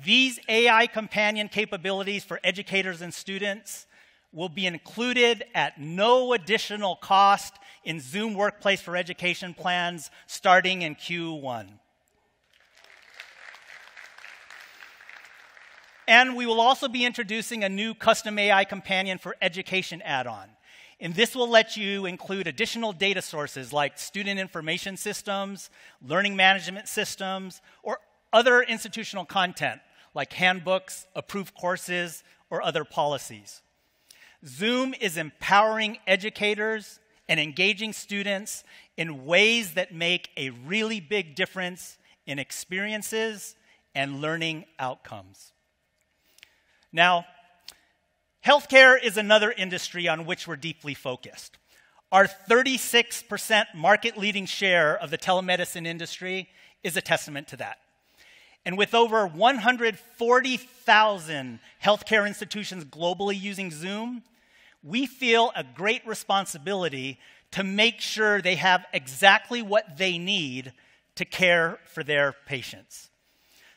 these AI Companion capabilities for educators and students will be included at no additional cost in Zoom Workplace for Education plans starting in Q1. And we will also be introducing a new custom AI Companion for Education add-on. And this will let you include additional data sources like student information systems, learning management systems, or other institutional content like handbooks, approved courses, or other policies. Zoom is empowering educators and engaging students in ways that make a really big difference in experiences and learning outcomes. Now, healthcare is another industry on which we're deeply focused. Our 36% market-leading share of the telemedicine industry is a testament to that. And with over 140,000 healthcare institutions globally using Zoom, we feel a great responsibility to make sure they have exactly what they need to care for their patients.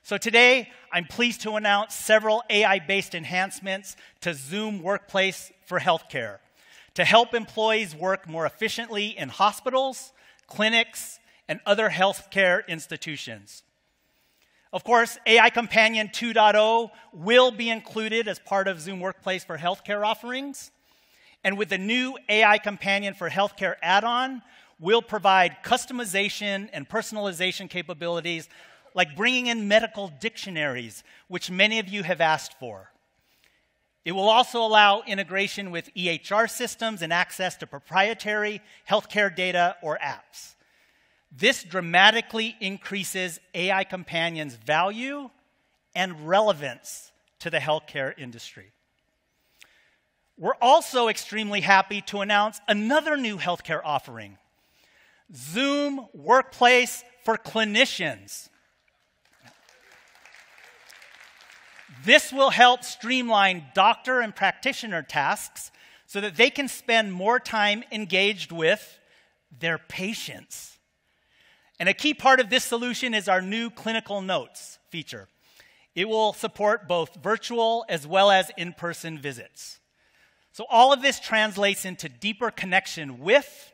So today, I'm pleased to announce several AI-based enhancements to Zoom Workplace for Healthcare to help employees work more efficiently in hospitals, clinics, and other healthcare institutions. Of course, AI Companion 2.0 will be included as part of Zoom Workplace for Healthcare offerings. And with the new AI Companion for Healthcare add-on, we'll provide customization and personalization capabilities like bringing in medical dictionaries, which many of you have asked for. It will also allow integration with EHR systems and access to proprietary healthcare data or apps. This dramatically increases AI Companion's value and relevance to the healthcare industry. We're also extremely happy to announce another new healthcare offering, Zoom Workplace for Clinicians. This will help streamline doctor and practitioner tasks so that they can spend more time engaged with their patients. And a key part of this solution is our new clinical notes feature. It will support both virtual as well as in-person visits. So all of this translates into deeper connection with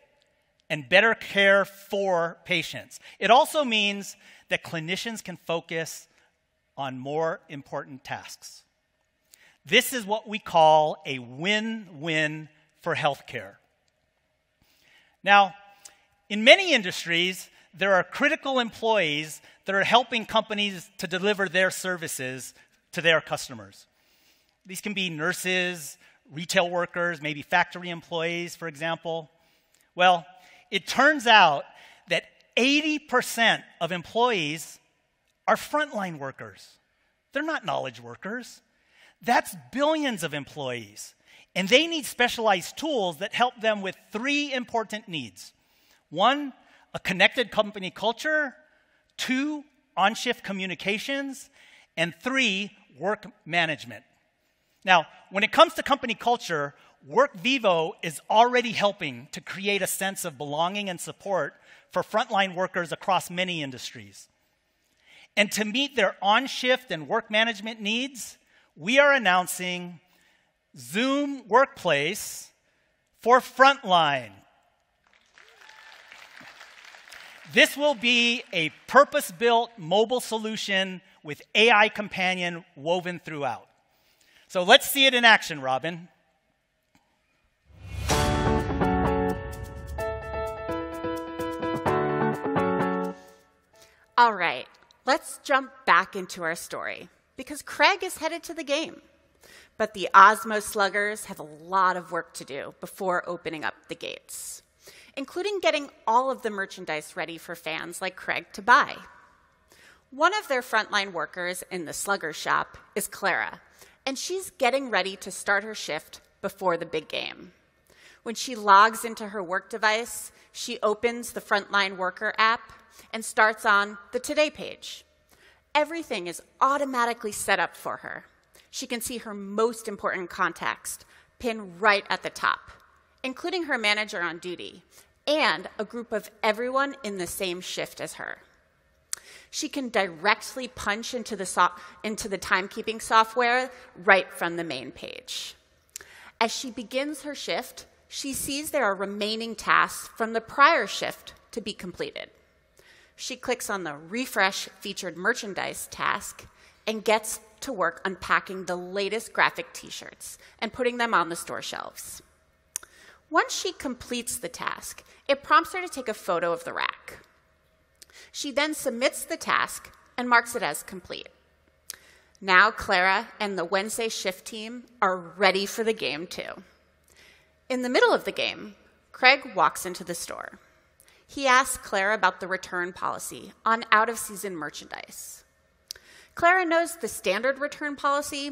and better care for patients. It also means that clinicians can focus on more important tasks. This is what we call a win-win for healthcare. Now, in many industries, there are critical employees that are helping companies to deliver their services to their customers. These can be nurses, retail workers, maybe factory employees, for example. Well, it turns out that 80% of employees are frontline workers. They're not knowledge workers. That's billions of employees. And they need specialized tools that help them with three important needs. One, a connected company culture. Two, on-shift communications. And three, work management. Now, when it comes to company culture, WorkVivo is already helping to create a sense of belonging and support for frontline workers across many industries. And to meet their on-shift and work management needs, we are announcing Zoom Workplace for Frontline. This will be a purpose-built mobile solution with AI Companion woven throughout. So let's see it in action, Robin. All right, let's jump back into our story, because Craig is headed to the game. But the Osmo Sluggers have a lot of work to do before opening up the gates, including getting all of the merchandise ready for fans like Craig to buy. One of their frontline workers in the Slugger shop is Clara, and she's getting ready to start her shift before the big game. When she logs into her work device, she opens the Frontline Worker app and starts on the Today page. Everything is automatically set up for her. She can see her most important contacts pinned right at the top, including her manager on duty and a group of everyone in the same shift as her. She can directly punch into the timekeeping software right from the main page. As she begins her shift, she sees there are remaining tasks from the prior shift to be completed. She clicks on the Refresh Featured Merchandise task and gets to work unpacking the latest graphic t-shirts and putting them on the store shelves. Once she completes the task, it prompts her to take a photo of the rack. She then submits the task and marks it as complete. Now Clara and the Wednesday shift team are ready for the game too. In the middle of the game, Craig walks into the store. He asks Clara about the return policy on out-of-season merchandise. Clara knows the standard return policy,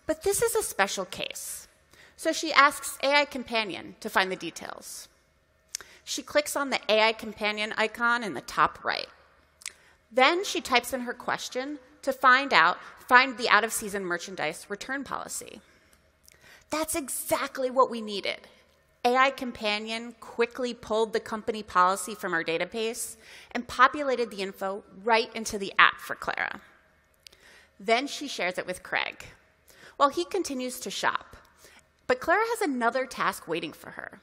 but this is a special case. So she asks AI Companion to find the details. She clicks on the AI Companion icon in the top right. Then she types in her question to find the out-of-season merchandise return policy. That's exactly what we needed. AI Companion quickly pulled the company policy from our database and populated the info right into the app for Clara. Then she shares it with Craig, while he continues to shop. But Clara has another task waiting for her.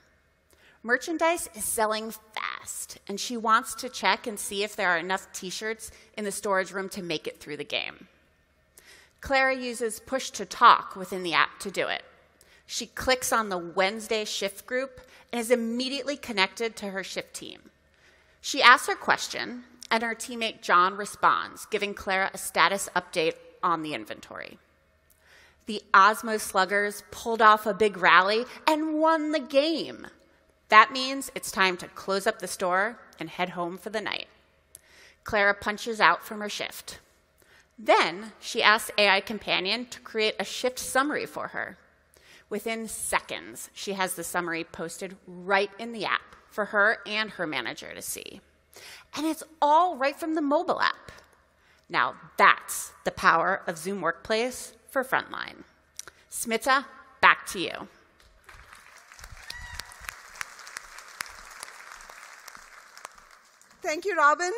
Merchandise is selling fast, and she wants to check and see if there are enough t-shirts in the storage room to make it through the game. Clara uses push to talk within the app to do it. She clicks on the Wednesday shift group and is immediately connected to her shift team. She asks her question, and her teammate John responds, giving Clara a status update on the inventory. The Osmo Sluggers pulled off a big rally and won the game. That means it's time to close up the store and head home for the night. Clara punches out from her shift. Then she asks AI Companion to create a shift summary for her. Within seconds, she has the summary posted right in the app for her and her manager to see. And it's all right from the mobile app. Now that's the power of Zoom Workplace for Frontline. Smita, back to you. Thank you, Robin.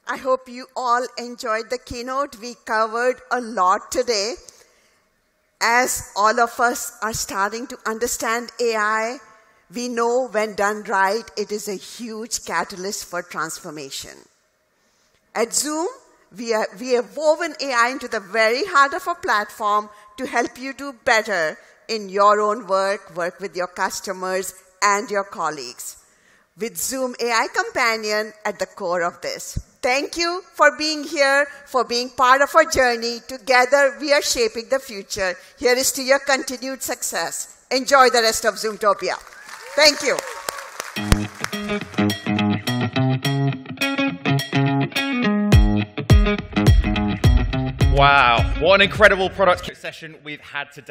I hope you all enjoyed the keynote. We covered a lot today. As all of us are starting to understand AI, We know when done right, it is a huge catalyst for transformation. At Zoom, we have woven AI into the very heart of our platform to help you do better in your own work with your customers and your colleagues, with Zoom AI Companion at the core of this. Thank you for being here, for being part of our journey. Together, we are shaping the future. Here is to your continued success. Enjoy the rest of Zoomtopia. Thank you. Wow, what an incredible product session we've had today.